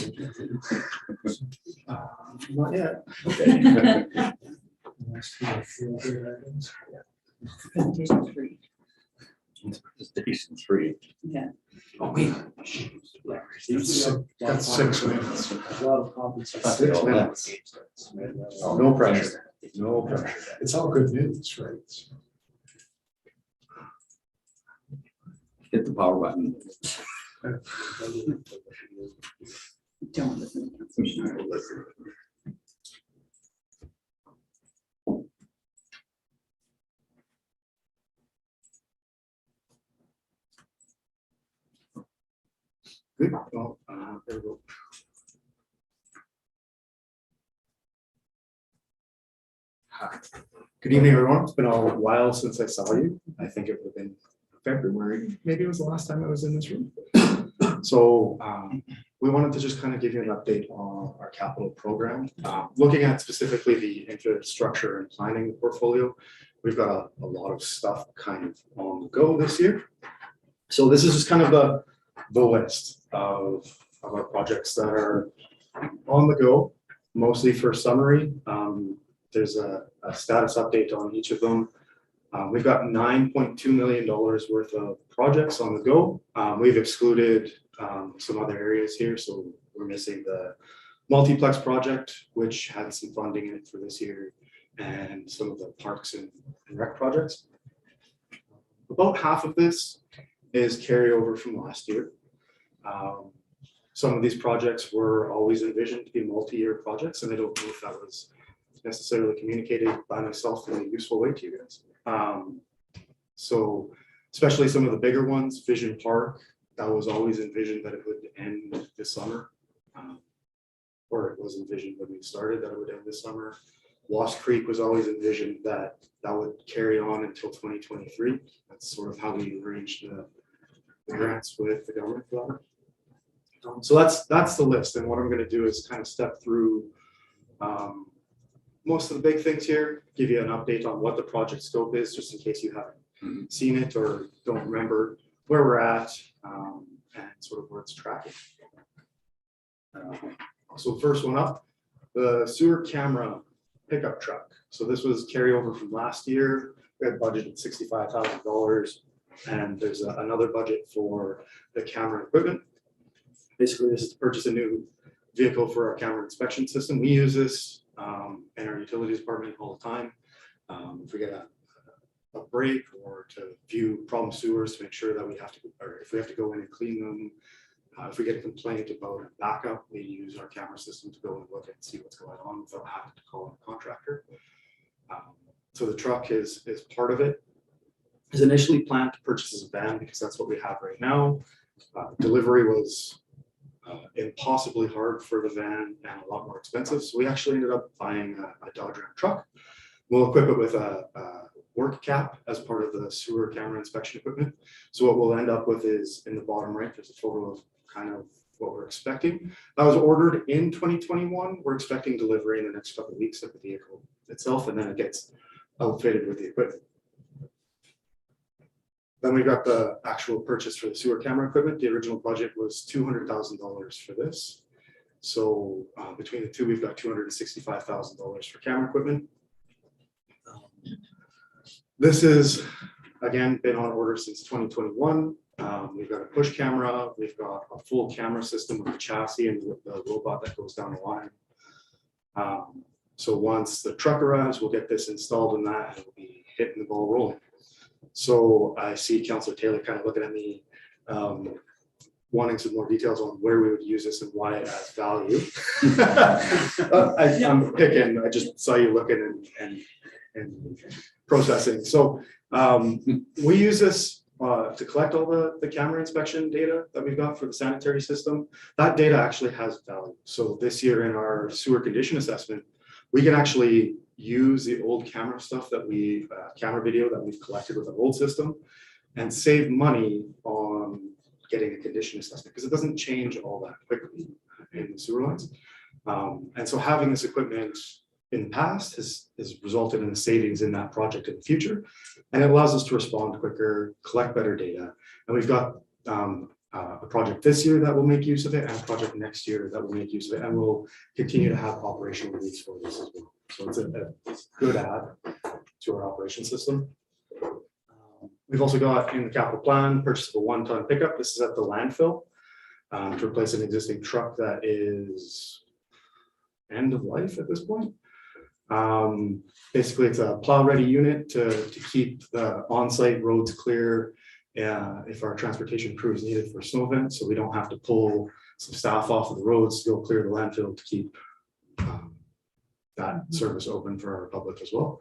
Not yet. Station 3. Yeah. Oh, wait. That's 6 minutes. A lot of compensation. 6 minutes. Oh, no pressure, no pressure. It's all good news, right? Hit the power button. Don't listen. Good. Well, there we go. Hi. Good evening, everyone. It's been a while since I saw you. I think it would have been February, maybe it was the last time I was in this room. So we wanted to just kind of give you an update on our capital program. Looking at specifically the infrastructure and planning portfolio, we've got a lot of stuff kind of on the go this year. So this is just kind of the list of our projects that are on the go, mostly for summary. There's a status update on each of them. We've got $9.2 million worth of projects on the go. We've excluded some other areas here. So we're missing the multiplex project, which had some funding in it for this year, and some of the parks and rec projects. About half of this is carryover from last year. Some of these projects were always envisioned to be multi-year projects, and I don't know if that was necessarily communicated by myself in a useful way to you guys. So especially some of the bigger ones, Vision Park, that was always envisioned that it would end this summer. Or it was envisioned when we started that it would end this summer. Lost Creek was always envisioned that that would carry on until 2023. That's sort of how we arranged the grants with the government for that. So that's the list. And what I'm going to do is kind of step through most of the big things here, give you an update on what the project scope is, just in case you haven't seen it or don't remember where we're at, and sort of where it's tracking. So first one up, the sewer camera pickup truck. So this was carryover from last year. We had budgeted $65,000, and there's another budget for the camera equipment. Basically, this is to purchase a new vehicle for our camera inspection system. We use this in our utilities department all the time. If we get a break or to view problem sewers to make sure that we have to, or if we have to go in and clean them, if we get a complaint about a backup, we use our camera system to go and look and see what's going on without having to call a contractor. So the truck is part of it. Is initially planned to purchase as a van because that's what we have right now. Delivery was impossibly hard for the van and a lot more expensive. So we actually ended up buying a Dodge Ram truck. We'll equip it with a work cap as part of the sewer camera inspection equipment. So what we'll end up with is in the bottom right, there's a photo of kind of what we're expecting. That was ordered in 2021. We're expecting delivery in the next couple of weeks of the vehicle itself, and then it gets outfitted with the equipment. Then we got the actual purchase for the sewer camera equipment. The original budget was $200,000 for this. So between the two, we've got $265,000 for camera equipment. This is, again, been on order since 2021. We've got a push camera. We've got a full camera system with the chassis and with the robot that goes down the line. So once the truck arrives, we'll get this installed in that and we'll be hitting the ball rolling. So I see Councillor Taylor kind of looking at me, wanting some more details on where we would use this and why it has value. I'm picking, I just saw you looking and processing. So we use this to collect all the camera inspection data that we've got for the sanitary system. That data actually has value. So this year in our sewer condition assessment, we can actually use the old camera stuff that we, camera video that we've collected with an old system and save money on getting a condition assessment because it doesn't change all that quickly in the sewer lines. And so having this equipment in the past has resulted in a savings in that project in the future. And it allows us to respond quicker, collect better data. And we've got a project this year that will make use of it, and a project next year that will make use of it, and we'll continue to have operational needs for this as well. So it's a good add to our operation system. We've also got in the capital plan, purchase of a 1-ton pickup. This is at the landfill to replace an existing truck that is end of life at this point. Basically, it's a plow-ready unit to keep the on-site roads clear if our transportation crew is needed for snow events, so we don't have to pull some staff off of the roads to go clear the landfill to keep that service open for our public as well.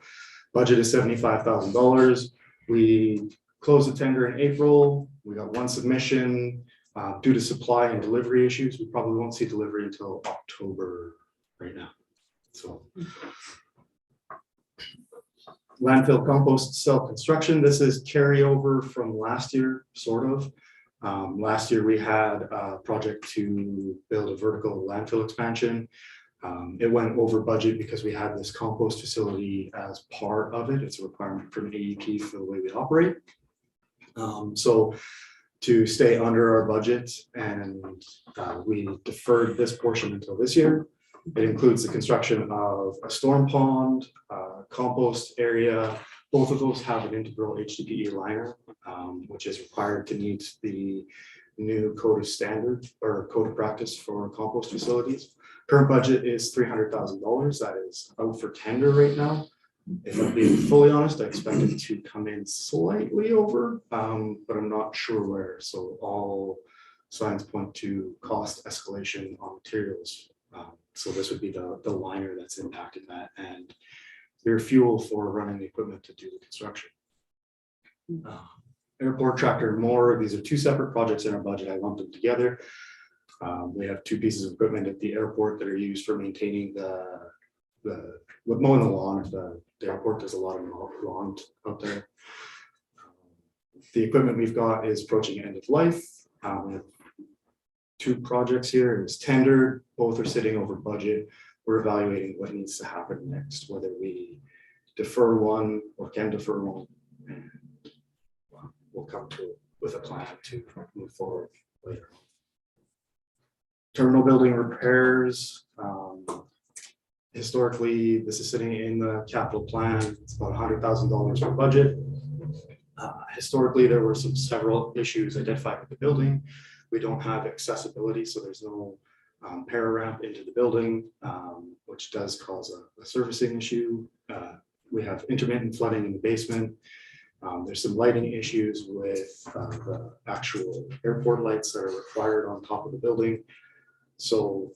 Budget is $75,000. We closed the tender in April. We got one submission. Due to supply and delivery issues, we probably won't see delivery until October right now. So landfill compost cell construction. This is carryover from last year, sort of. Last year we had a project to build a vertical landfill expansion. It went over budget because we had this compost facility as part of it. It's a requirement from AEP for the way we operate. So to stay under our budget, and we deferred this portion until this year. It includes the construction of a storm pond, compost area. Both of those have an integral HDPE liner, which is required to meet the new code of standard or code of practice for compost facilities. Current budget is $300,000. That is out for tender right now. If I'm being fully honest, I expect it to come in slightly over, but I'm not sure where. So all signs point to cost escalation on materials. So this would be the liner that's impacted that, and their fuel for running the equipment to do the construction. Airport tractor mower. These are two separate projects in our budget. I lumped them together. We have two pieces of equipment at the airport that are used for maintaining with mowing the lawn. The airport does a lot of lawn out there. The equipment we've got is approaching end of life. We have two projects here. It was tendered. Both are sitting over budget. We're evaluating what needs to happen next, whether we defer one or can defer one. And we'll come with a plan to move forward later. Terminal building repairs. Historically, this is sitting in the capital plan. It's about $100,000 per budget. Historically, there were several issues identified with the building. We don't have accessibility, so there's no para-ramp into the building, which does cause a servicing issue. We have intermittent flooding in the basement. There's some lighting issues with the actual airport lights that are required on top of the building. So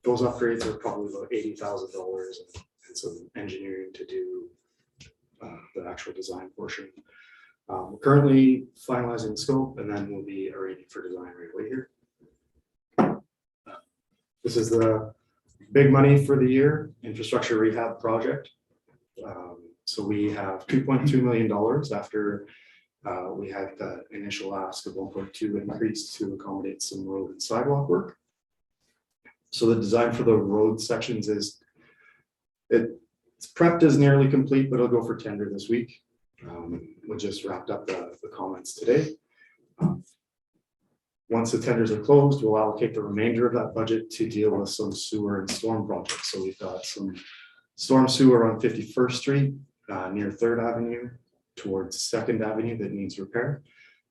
those upgrades are probably about $80,000 and some engineering to do the actual design portion. We're currently finalizing the scope, and then we'll be arranging for design right away here. This is the big money for the year, infrastructure rehab project. So we have $2.2 million after we had the initial ask of 1.2 increase to accommodate some road and sidewalk work. So the design for the road sections it's prepped as nearly complete, but it'll go for tender this week. We just wrapped up the comments today. Once the tenders are closed, we'll allocate the remainder of that budget to deal with some sewer and storm projects. So we've got some storm sewer on 51st Street near 3rd Avenue towards 2nd Avenue that needs repair.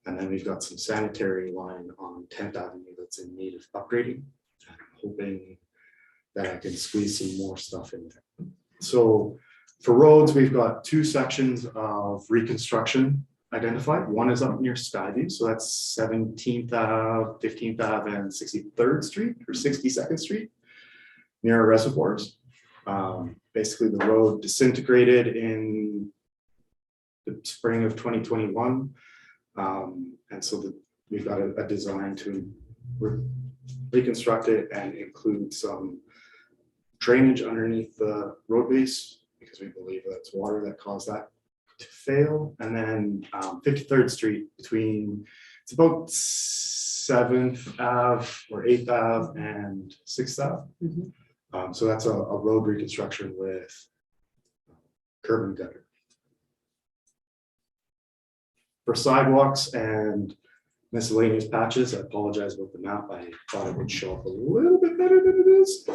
And then we've got some sanitary line on 10th Avenue that's in need of upgrading. I'm hoping that I can squeeze some more stuff in there. So for roads, we've got two sections of reconstruction identified. One is up near Skyview, so that's 17th Ave, 15th Ave, and 63rd Street or 62nd Street near our reservoirs. Basically, the road disintegrated in the spring of 2021, and so we've got a design to reconstruct it and include some drainage underneath the road base, because we believe that's water that caused that to fail. And then 53rd Street it's about 7th Ave or 8th Ave and 6th Ave. So that's a road reconstruction with curb and gutter. For sidewalks and miscellaneous patches, I apologize about the map. I thought it would show up a little bit better than it is.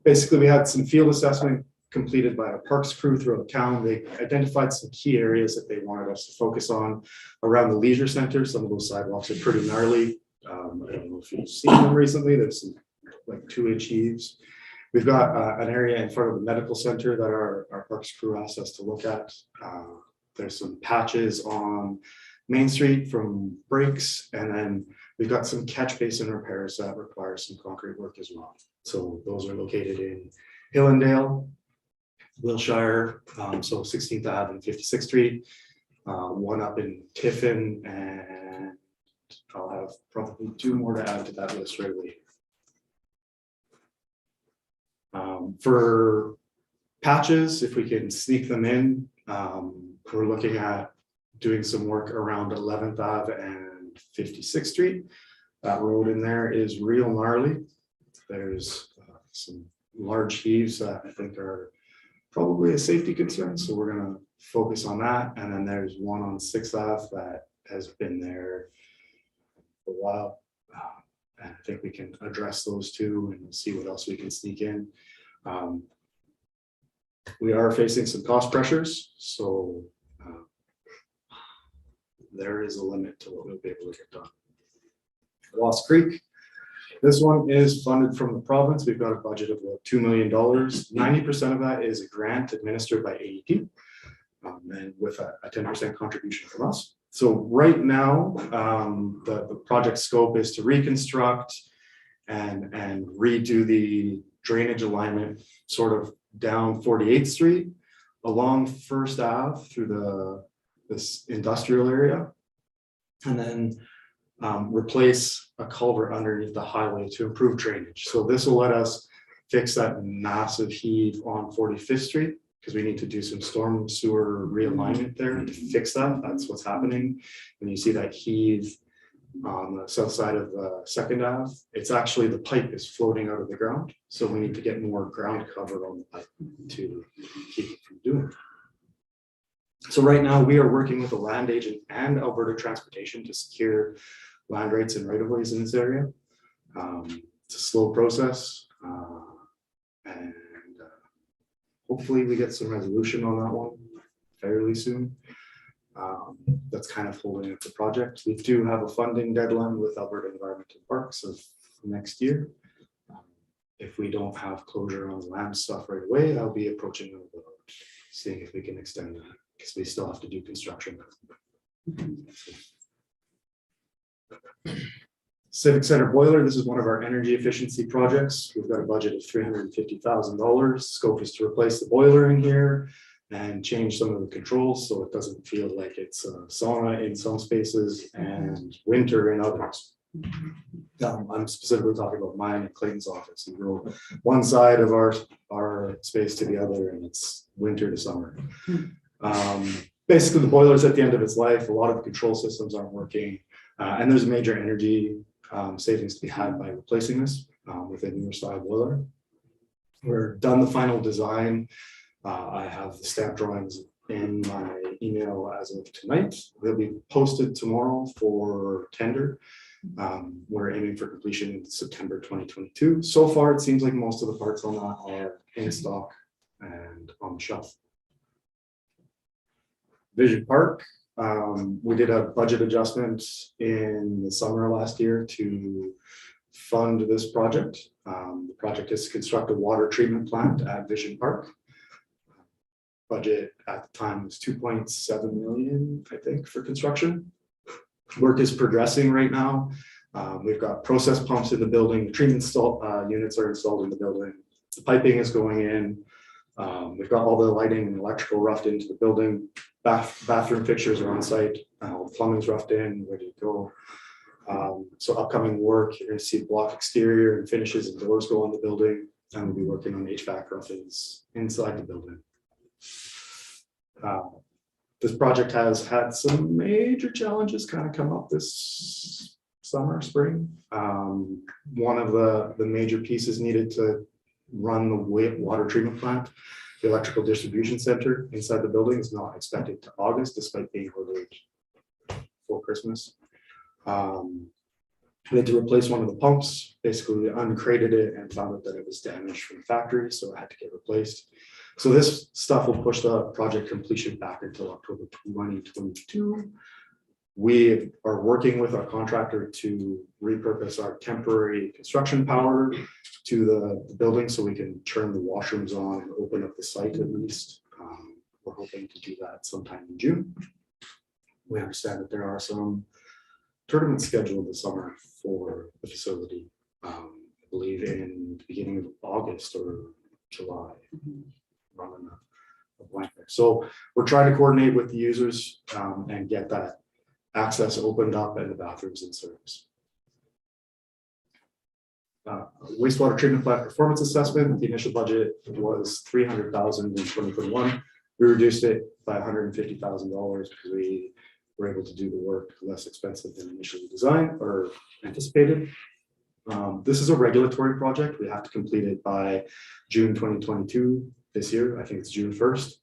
Basically, we had some field assessment completed by a parks crew throughout town. They identified some key areas that they wanted us to focus on around the leisure center. Some of those sidewalks are pretty gnarly. I don't know if you've seen them recently. There's some like 2-inch heaves. We've got an area in front of the medical center that our parks crew asked us to look at. There's some patches on Main Street from breaks, and then we've got some catch basin repairs that require some concrete work as well. So those are located in Hillendale, Wilshire, so 16th Ave and 56th Street, one up in Tiffin, and I'll have probably 2 more to add to that list right away. For patches, if we can sneak them in, we're looking at doing some work around 11th Ave and 56th Street. That road in there is real gnarly. There's some large heaves that I think are probably a safety concern, so we're going to focus on that. And then there's one on 6th Ave that has been there for a while. And I think we can address those 2 and see what else we can sneak in. We are facing some cost pressures, so there is a limit to what we'll be able to get done. Lost Creek, this one is funded from the province. We've got a budget of about $2 million. 90% of that is a grant administered by AEP, and with a 10% contribution from us. So right now, the project scope is to reconstruct and redo the drainage alignment sort of down 48th Street along First Ave through this industrial area, and then replace a culvert underneath the highway to improve drainage. So this will let us fix that massive heave on 45th Street, because we need to do some storm sewer realignment there to fix that. That's what's happening. When you see that heave on the south side of 2nd Ave, it's actually the pipe is floating out of the ground. So we need to get more ground cover on the pipe to keep it from doing it. So right now we are working with the land agent and Alberta Transportation to secure land rights and right-of-ways in this area. It's a slow process, and hopefully we get some resolution on that one fairly soon. That's kind of holding up the project. We do have a funding deadline with Alberta Environment and Parks of next year. If we don't have closure on the land stuff right away, I'll be approaching them about seeing if we can extend that, because we still have to do construction. Civic Center boiler, this is one of our energy efficiency projects. We've got a budget of $350,000. Scope is to replace the boiler in here and change some of the controls so it doesn't feel like it's a sauna in some spaces and winter in others. I'm specifically talking about mine and Clayton's office. We go one side of our space to the other, and it's winter to summer. Basically, the boiler is at the end of its life. A lot of the control systems aren't working, and there's a major energy savings to be had by replacing this with a newer style boiler. We're done the final design. I have the stamp drawings in my email as of tonight. They'll be posted tomorrow for tender. We're aiming for completion in September 2022. So far, it seems like most of the parts on that are in stock and on the shelf. Vision Park, we did a budget adjustment in the summer last year to fund this project. The project is to construct a water treatment plant at Vision Park. Budget at the time was 2.7 million, I think, for construction. Work is progressing right now. We've got process pumps in the building. The treatment units are installed in the building. The piping is going in. We've got all the lighting and electrical roughed into the building. Bathroom fixtures are on site. Plumbing's roughed in, ready to go. So upcoming work, you're going to see the block exterior and finishes and doors go on the building. And we'll be working on HVAC roughings inside the building. This project has had some major challenges kind of come up this summer, spring. One of the major pieces needed to run the water treatment plant, the electrical distribution center inside the building is not expected to August, despite being ordered for Christmas. We had to replace one of the pumps, basically uncrated it and found out that it was damaged from the factory, so it had to get replaced. So this stuff will push the project completion back until October 2022. We are working with our contractor to repurpose our temporary construction power to the building so we can turn the washrooms on and open up the site at least. We're hoping to do that sometime in June. We understand that there are some tournaments scheduled this summer for the facility, I believe in the beginning of August or July. Running a blank there. So we're trying to coordinate with the users and get that access opened up and the bathrooms in service. Wastewater treatment plant performance assessment. The initial budget was $300,000 in 2021. We reduced it by $150,000 because we were able to do the work less expensive than initially designed or anticipated. This is a regulatory project. We have to complete it by June 2022 this year. I think it's June 1st.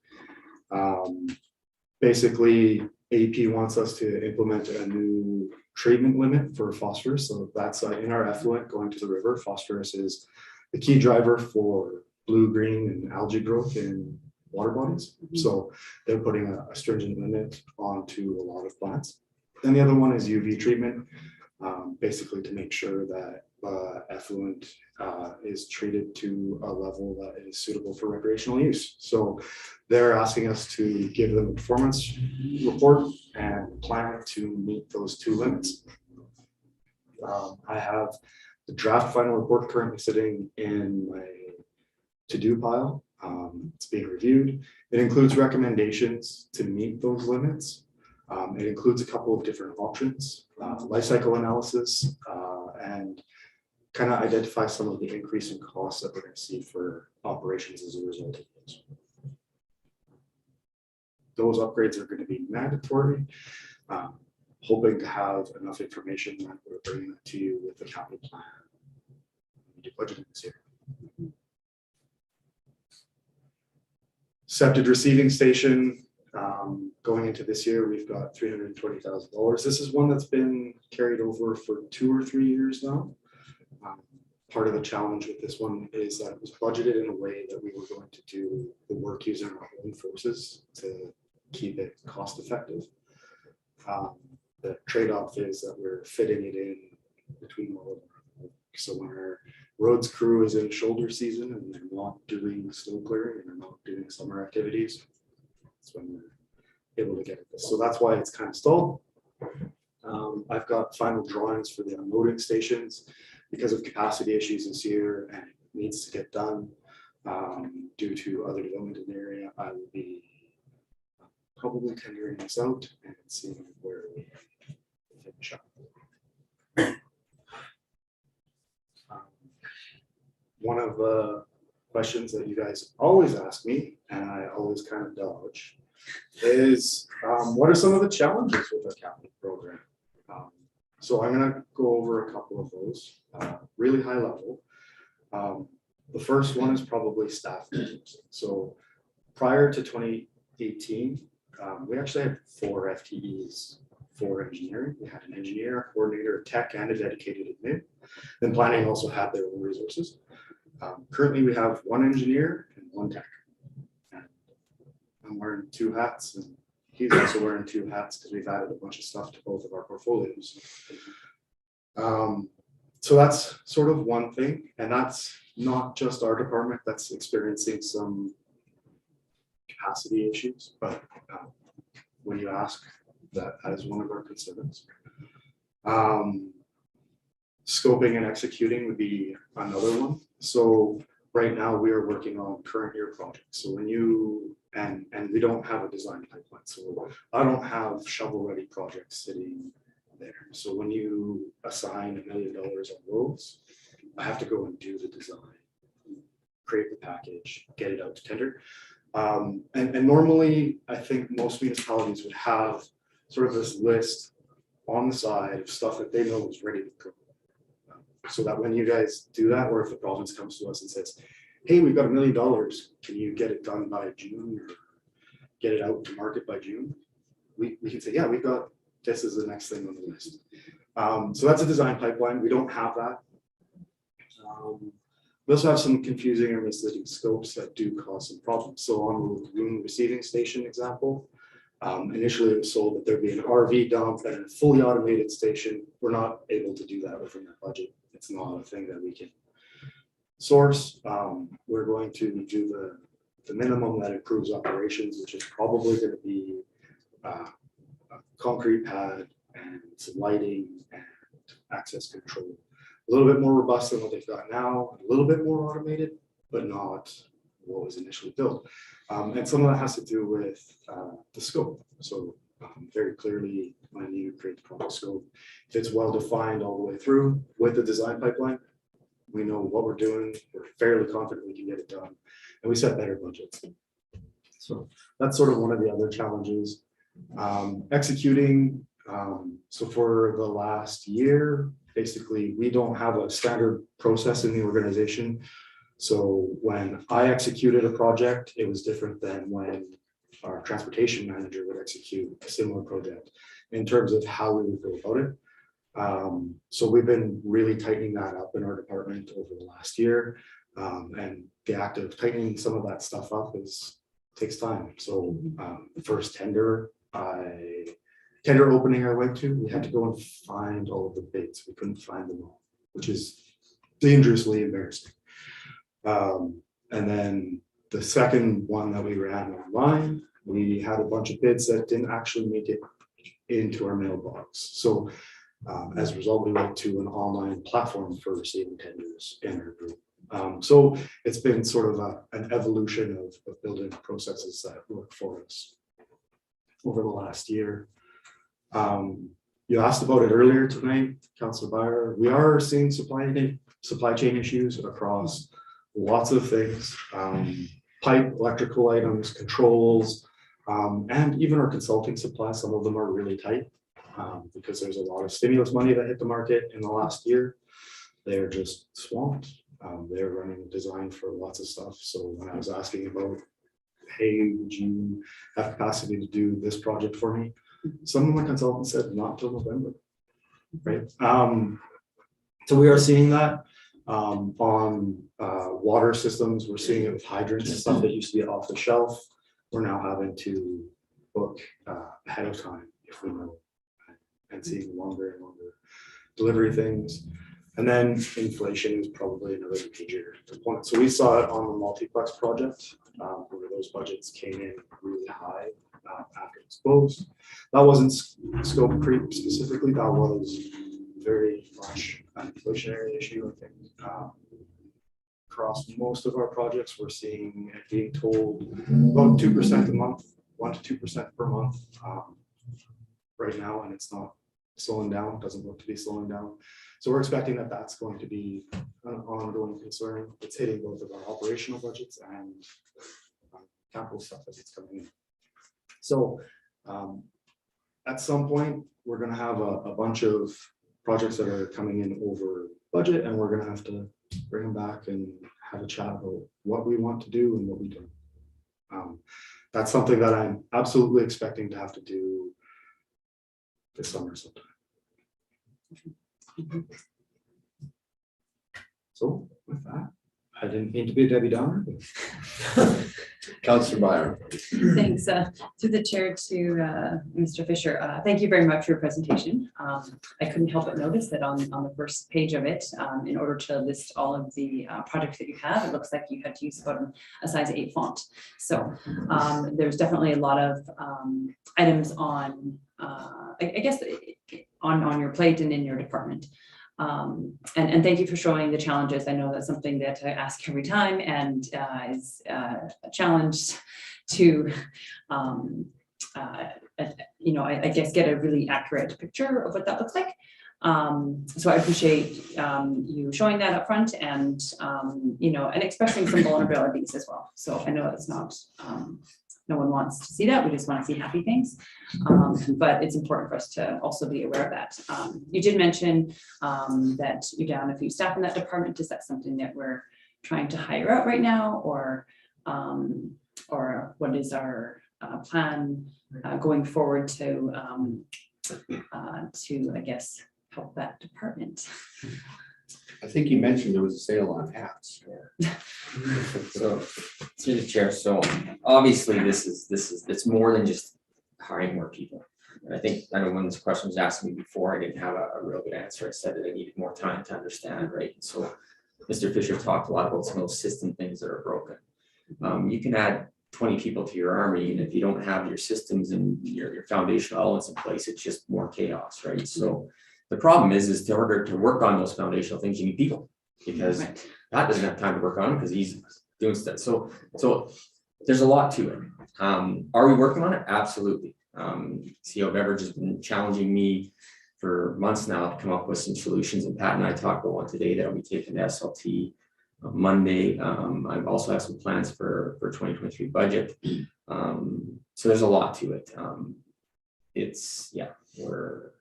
Basically, AP wants us to implement a new treatment limit for phosphorus. So that's in our effluent going to the river. Phosphorus is the key driver for blue, green, and algae growth in water bodies. So they're putting a stringent limit onto a lot of plants. And the other one is UV treatment, basically to make sure that effluent is treated to a level that is suitable for recreational use. So they're asking us to give them a performance report and plan to meet those two limits. I have the draft final report currently sitting in my to-do pile. It's being reviewed. It includes recommendations to meet those limits. It includes a couple of different options, life cycle analysis, and kind of identify some of the increase in costs that we're going to see for operations as a result of this. Those upgrades are going to be mandatory. Hoping to have enough information that we're bringing to you with the capital plan. We do budgeting this year. Septic receiving station. Going into this year, we've got $320,000. This is one that's been carried over for 2 or 3 years now. Part of the challenge with this one is that it was budgeted in a way that we were going to do the work using our own forces to keep it cost effective. The trade-off is that we're fitting it in between all of our work. So when our roads crew is in shoulder season and they're not doing snow clearing and they're not doing summer activities, that's when we're able to get at this. So that's why it's kind of stalled. I've got final drawings for the unloading stations because of capacity issues this year, and it needs to get done due to other development in the area. I will be probably tendering this out and seeing where we finish up. One of the questions that you guys always ask me, and I always kind of dodge, is what are some of the challenges with the capital program? So I'm going to go over a couple of those, really high level. The first one is probably staff resourcing. So prior to 2018, we actually had 4 FTEs for engineering. We had an engineer, a coordinator, a tech, and a dedicated admin. Then planning also had their own resources. Currently, we have 1 engineer and 1 tech. And I'm wearing 2 hats, and he's also wearing 2 hats because we've added a bunch of stuff to both of our portfolios. So that's sort of one thing, and that's not just our department that's experiencing some capacity issues, but when you ask, that is one of our concerns. Scoping and executing would be another one. So right now we are working on current year projects. So when you, and we don't have a design pipeline. So I don't have shovel ready projects sitting there. So when you assign $1 million on roads, I have to go and do the design, create the package, get it out to tender. And normally I think most municipalities would have sort of this list on the side of stuff that they know is ready to go. So that when you guys do that, or if the province comes to us and says, hey, we've got $1 million, can you get it done by June or get it out to market by June? We can say, yeah, we've got, this is the next thing on the list. So that's a design pipeline. We don't have that. We also have some confusing or misleading scopes that do cause some problems. So on the lagoon receiving station example, initially it was sold that there'd be an RV dump and a fully automated station. We're not able to do that within that budget. It's not a thing that we can source. We're going to do the minimum that improves operations, which is probably going to be a concrete pad and some lighting and access control. A little bit more robust than what they've got now, a little bit more automated, but not what was initially built. And some of that has to do with the scope. So very clearly, when you create the project scope, if it's well defined all the way through with the design pipeline, we know what we're doing. We're fairly confident we can get it done, and we set better budgets. So that's sort of one of the other challenges. Executing. So for the last year, basically, we don't have a standard process in the organization. So when I executed a project, it was different than when our transportation manager would execute a similar project in terms of how we would go about it. So we've been really tightening that up in our department over the last year. And the act of tightening some of that stuff up takes time. So the first tender opening I went to, we had to go and find all of the bids. We couldn't find them all, which is dangerously embarrassing. And then the second one that we ran online, we had a bunch of bids that didn't actually make it into our mailbox. So as a result, we went to an online platform for receiving tenders in our group. So it's been sort of an evolution of building processes that work for us over the last year. You asked about it earlier tonight, Councilor Byer. We are seeing supply chain issues across lots of things, pipe, electrical items, controls, and even our consulting supplies. Some of them are really tight because there's a lot of stimulus money that hit the market in the last year. They're just swamped. They're running design for lots of stuff. So when I was asking about, hey, would you have capacity to do this project for me? Some of my consultants said not till November, right? So we are seeing that on water systems. We're seeing it with hydrants, stuff that used to be off the shelf. We're now having to book ahead of time if we know, and seeing longer and longer delivery things. And then inflation is probably another major component. So we saw it on the multiplex project where those budgets came in really high after exposed. That wasn't scope creep specifically. That was very much an inflationary issue. I think across most of our projects, we're seeing and being told about 2% a month, 1 to 2% per month right now, and it's not slowing down. Doesn't look to be slowing down. So we're expecting that that's going to be an ongoing concern. It's hitting both of our operational budgets and capital stuff as it's coming in. So at some point, we're going to have a bunch of projects that are coming in over budget, and we're going to have to bring them back and have a chat about what we want to do and what we don't. That's something that I'm absolutely expecting to have to do this summer sometime. So with that, I didn't mean to be a Debbie Downer. Councilor Byer. Thanks. Through the chair to Mr. Fisher, thank you very much for your presentation. I couldn't help but notice that on the first page of it, in order to list all of the projects that you have, it looks like you had to use about a size 8 font. So there's definitely a lot of items on, I guess, on your plate and in your department. And thank you for showing the challenges. I know that's something that I ask every time and is a challenge to, I guess, get a really accurate picture of what that looks like. So I appreciate you showing that up front and, and expressing some vulnerabilities as well. So I know it's not no one wants to see that. We just want to see happy things. But it's important for us to also be aware of that. You did mention that you're down a few staff in that department. Is that something that we're trying to hire out right now, or what is our plan going forward to I guess help that department? I think you mentioned there was a sale on hats. So, through the chair, so obviously it's more than just hiring more people. And I know when this question was asked me before, I didn't have a real good answer. I said that I needed more time to understand, right? So Mr. Fisher talked a lot about some of those system things that are broken. You can add 20 people to your army, and if you don't have your systems and your foundational elements in place, it's just more chaos, right? So the problem is in order to work on those foundational things, you need people, because Pat doesn't have time to work on it because he's doing stuff. So there's a lot to it. Are we working on it? Absolutely. CEO Beveridge has been challenging me for months now to come up with some solutions, and Pat and I talked about one today that I'll be taking to SLT on Monday. I've also have some plans for 2023 budget. So there's a lot to it. We're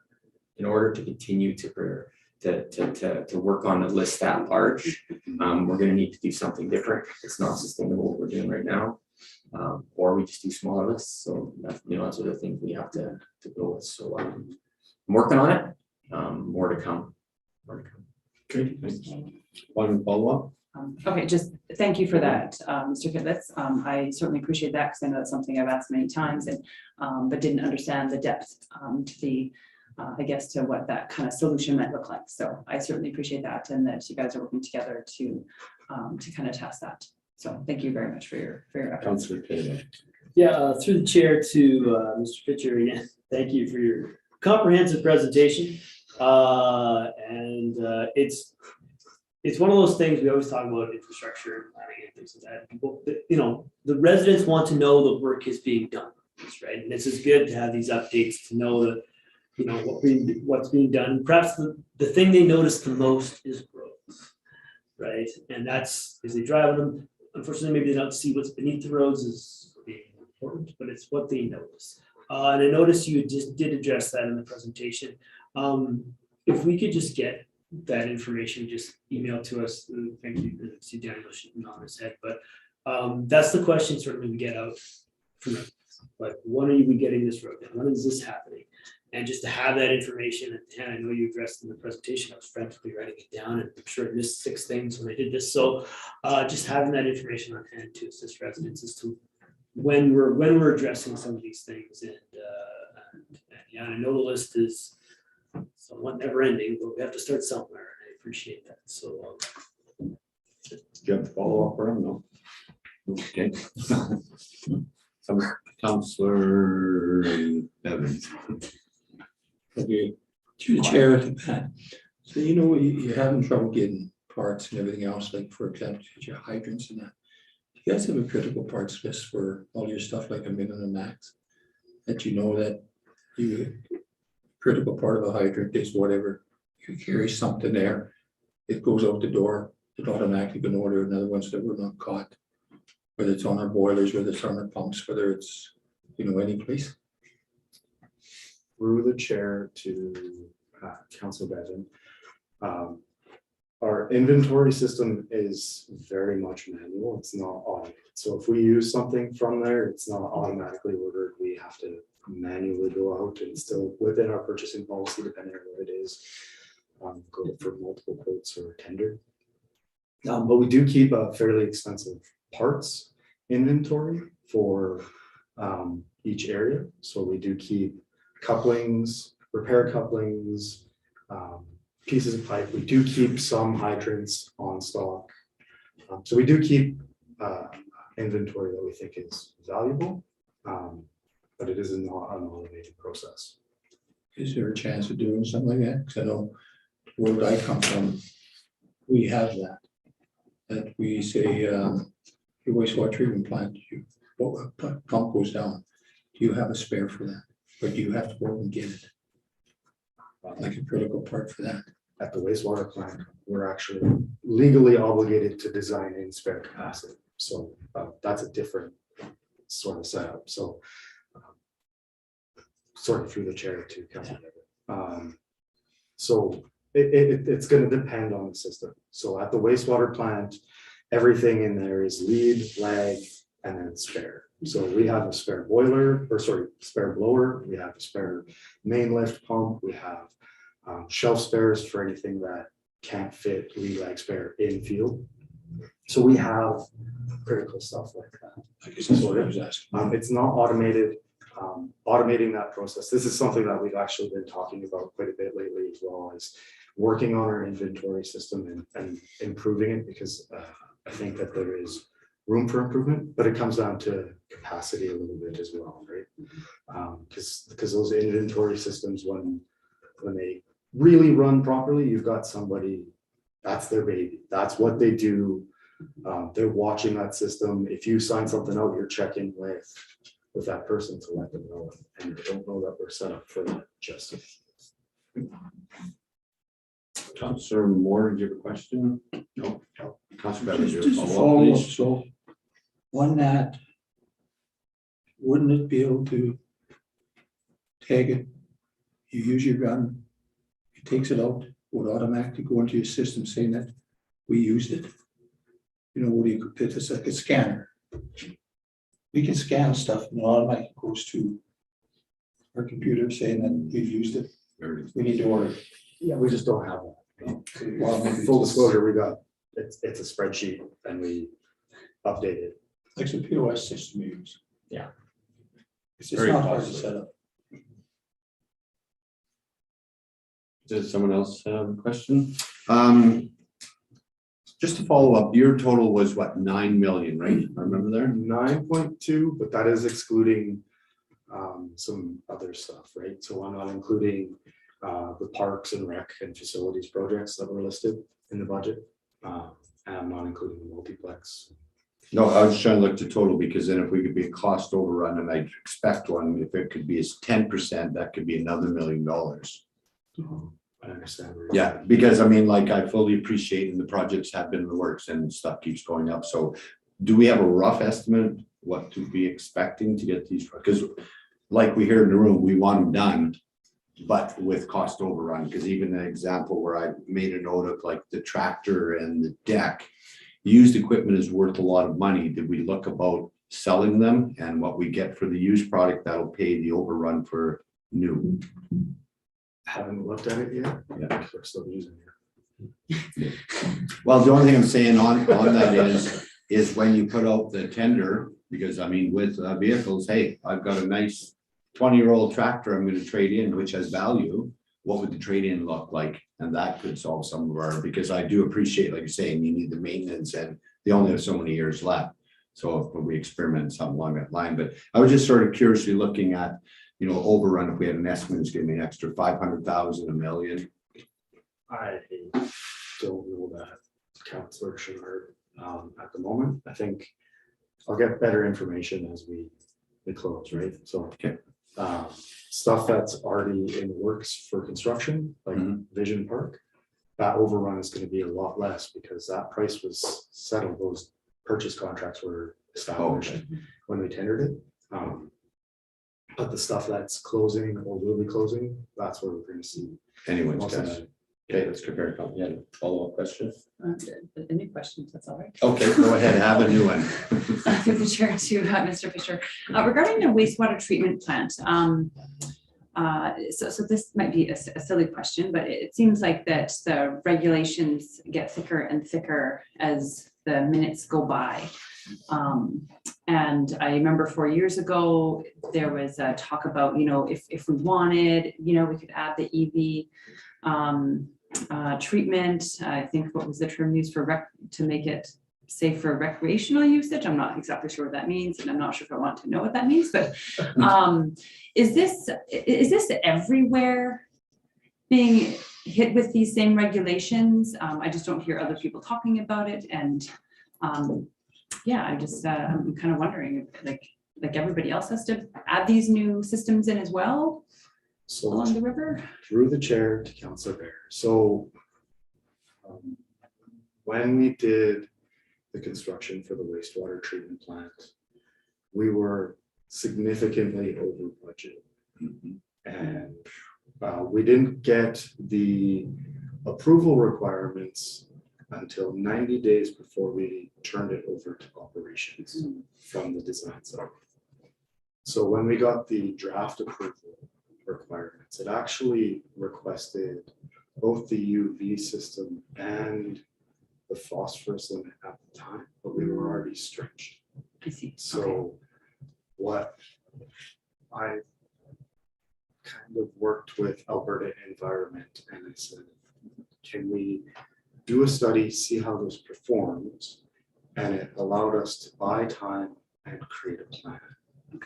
in order to continue to work on a list that large, we're going to need to do something different. It's not sustainable what we're doing right now, or we just do smaller lists. So those are the things we have to go with. So I'm working on it. More to come. Okay. One follow-up. Okay, just thank you for that, Mr. Kivitz. I certainly appreciate that, because I know that's something I've asked many times, and but didn't understand the depth to the I guess to what that kind of solution might look like. So I certainly appreciate that, and that you guys are working together to kind of test that. So thank you very much for your efforts. Councillor Taylor. Yeah, through the chair to Mr. Pitcher again, thank you for your comprehensive presentation. It's one of those things we always talk about, infrastructure and planning and things like that. People, the residents want to know the work is being done, right? And this is good to have these updates to know that what's being done. Perhaps the thing they notice the most is roads, right? And that's as they drive them. Unfortunately, maybe they don't see what's beneath the roads is being important, but it's what they notice. And I noticed you just did address that in the presentation. If we could just get that information, just email to us. Thank you. See Daniel shaking on his head, but that's the question certainly we get out from them. Like, when are we getting this road done? When is this happening? And just to have that information, and I know you addressed in the presentation, I was frantically writing it down, and I'm sure I missed 6 things when I did this. So just having that information on hand to assist residents as to when we're addressing some of these things. And yeah, I know the list is somewhat never ending, but we have to start somewhere. And I appreciate that. So Do you have a follow-up for him? No. Okay. Some Councillor Evans. Okay, to the chair, to Pat. So you're having trouble getting parts and everything else, like for example, your hydrants and that. Do you guys have a critical parts list for all your stuff, like a minute and max? That that you critical part of a hydrant is whatever, you carry something there, it goes out the door, it automatically can order another one so that we're not caught. Whether it's on our boilers, whether it's on our pumps, whether it's, any place. Through the chair to Councilor Bevan. Our inventory system is very much manual. It's not automated. So if we use something from there, it's not automatically ordered. We have to manually go out and still within our purchasing policy, depending on what it is, go for multiple quotes or tender. But we do keep a fairly expensive parts inventory for each area. So we do keep couplings, repair couplings, pieces of pipe. We do keep some hydrants on stock. So we do keep inventory that we think is valuable, but it is not an automated process. Is there a chance of doing something like that? Because I know where I come from, we have that. That we say your wastewater treatment plant, pump goes down. Do you have a spare for that? Or do you have to go and get it? Like a critical part for that. At the wastewater plant, we're actually legally obligated to design in spare capacity. So that's a different sort of set up, so. Sort of through the chair to Council. So it's gonna depend on the system. So at the wastewater plant, everything in there is lead, lag, and then spare. So we have a spare boiler, or sorry, spare blower, we have a spare main lift pump, we have shelf spares for anything that can't fit lead, lag, spare in field. So we have critical stuff like that. I guess that's what I was asking. It's not automated. Automating that process. This is something that we've actually been talking about quite a bit lately as well, as working on our inventory system and improving it, because I think that there is room for improvement, but it comes down to capacity a little bit as well, right? Because those inventory systems, when they really run properly, you've got somebody, that's their baby, that's what they do. They're watching that system. If you sign something out, you're checking with that person to let them know, and they don't know that we're set up for that just. Councilor Moore, do you have a question? No. Councilor Bevins, you have a Just a follow-up, follow-up, please? so on that, wouldn't it be able to tag it? You use your gun, it takes it out, would automatically go into your system saying that we used it. You know, what do you, it's like a scanner. We can scan stuff and it automatically goes to our computer saying that we've used it. We need to order. Yeah, we just don't have that. Well, maybe Full it's- disclosure, we got, it's a spreadsheet and we update it. Like the POS system we use. Yeah. It's just Very not hard to possible. set up. Does someone else have a question? Just to follow up, your total was what, 9 million, right? I remember there? 9.2, but that is excluding some other stuff, right? So I'm not including the parks and rec and facilities projects that were listed in the budget. And I'm not including the multiplex. No, I was trying to look to total, because then if we could be a cost overrun, and I expect one, if it could be as 10%, that could be another $1 million. I understand. Yeah, because I mean, like, I fully appreciate, and the projects have been in the works and stuff keeps going up. So do we have a rough estimate what to be expecting to get these? Because like we hear in the room, we want them done, but with cost overrun, because even the example where I made a note of like the tractor and the deck, used equipment is worth a lot of money. Did we look about selling them, and what we get for the used product that'll pay the overrun for new? Haven't looked at it yet. Yeah. We're still using it. Well, the only thing I'm saying on that is when you put out the tender, because I mean, with vehicles, hey, I've got a nice 20-year-old tractor I'm gonna trade in, which has value. What would the trade-in look like? And that could solve some of our, because I do appreciate, like you're saying, you need the maintenance and they only have so many years left. So if we experiment something along that line, but I was just sort of curiously looking at, you know, overrun, if we had an estimate, it's gonna be an extra 500,000, $1 million. I don't know that, Councillor Schubert, at the moment. I think I'll get better information as we close, right? So, Okay. Stuff that's already in the works for construction, like Vision Park, that overrun is gonna be a lot less, because that price was settled, those purchase contracts were established when we tendered it. But the stuff that's closing or will be closing, that's where we're gonna see. Anyone's most of guess. that. Okay, let's compare. Yeah, follow-up question. Any questions, that's all right. Okay, go ahead, have a new one. Through the chair to Mr. Fisher. Regarding the wastewater treatment plant, so this might be a silly question, but it seems like that the regulations get thicker and thicker as the minutes go by. And I remember 4 years ago, there was a talk about, you know, if we wanted, you know, we could add the EV treatment. I think what was the term used for to make it safe for recreational usage? I'm not exactly sure what that means, and I'm not sure if I want to know what that means, but is this everywhere being hit with these same regulations? I just don't hear other people talking about it, and yeah, I'm kind of wondering if like everybody else has to add these new systems in as well along the river? Through the chair to Councillor Bear. So when we did the construction for the wastewater treatment plant, we were significantly over budget. And we didn't get the approval requirements until 90 days before we turned it over to operations from the design side. So when we got the draft approval requirements, it actually requested both the UV system and the phosphorus limit at the time, but we were already stretched. I see. So what I kind of worked with Alberta Environment and I said, can we do a study, see how this performs? And it allowed us to buy time and create a plan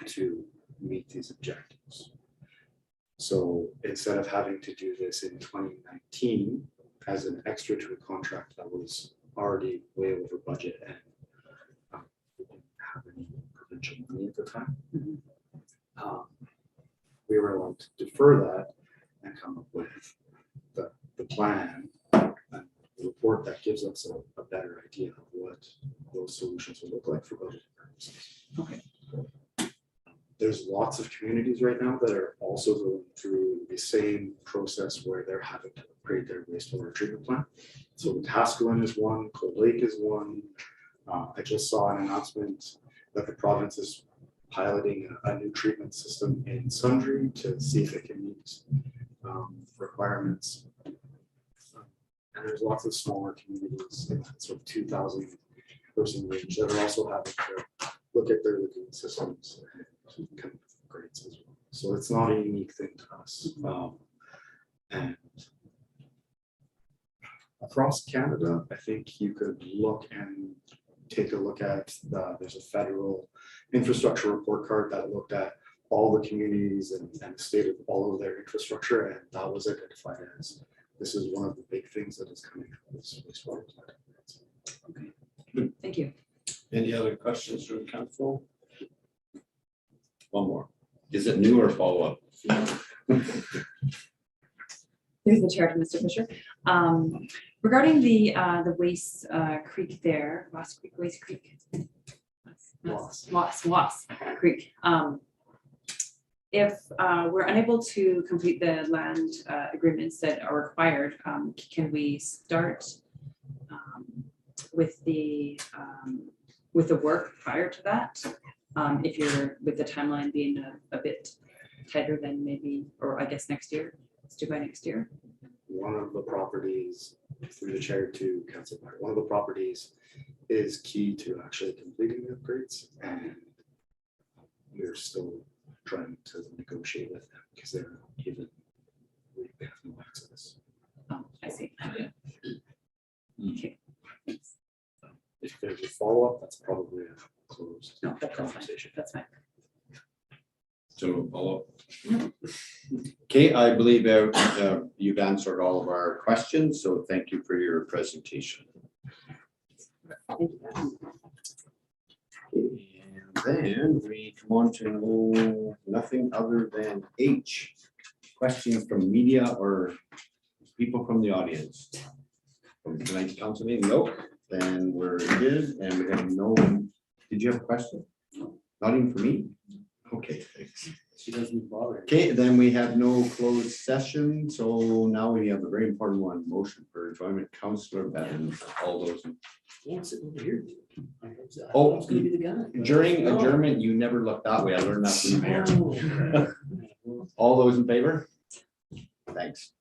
to meet these objectives. So instead of having to do this in 2019 as an extra to a contract that was already way over budget and we didn't have any provincial money at the time, we were allowed to defer that and come up with the plan and the report that gives us a better idea of what those solutions will look like for budget purposes. Okay. There's lots of communities right now that are also going through the same process where they're having to upgrade their wastewater treatment plant. So Wetaskiwin is one, Cold Lake is one. I just saw an announcement that the province is piloting a new treatment system in Sundre to see if it can meet requirements. And there's lots of smaller communities in that sort of 2,000 person range that are also having to look at their lagoon systems and kind of upgrades as well. So it's not a unique thing to us. And across Canada, I think you could look and take a look at there's a federal infrastructure report card that looked at all the communities and the state of all of their infrastructure, and that was identified as this is one of the big things that is coming from this wastewater plant. Okay. Thank you. Any other questions from council? One more. Is it new or follow-up? There's the chair to Mr. Fisher. Regarding the Waste Creek there, Wass Creek. Wass Creek. If we're unable to complete the land agreements that are required, can we start with the work prior to that? If you're with the timeline being a bit tighter than maybe, or I guess next year, let's do by next year. One of the properties, through the chair to Council Meyer, one of the properties is key to actually completing the upgrades, and we're still trying to negotiate with them because they're not even, we have no access. Oh, I see. Okay. If there's a follow-up, that's probably a closed No, that's fine. conversation. That's fine. So follow up. Okay, I believe you've answered all of our questions, so thank you for your presentation. Thank you. And then we come on to nothing other than H. Questions from media or people from the audience. From tonight's council meeting, no. Then we're good, and we have no. Did you have a question? Not even for me? Okay, thanks. She doesn't bother. Okay, then we have no closed session, so now we have a very important one, motion for adjournment. Councillor Bevins, all those. Can't sit over here. Oh, It's gonna be the guy. during No. adjournment, you never look that way. I learned that from the mayor. Oh. All those in favor? Thanks.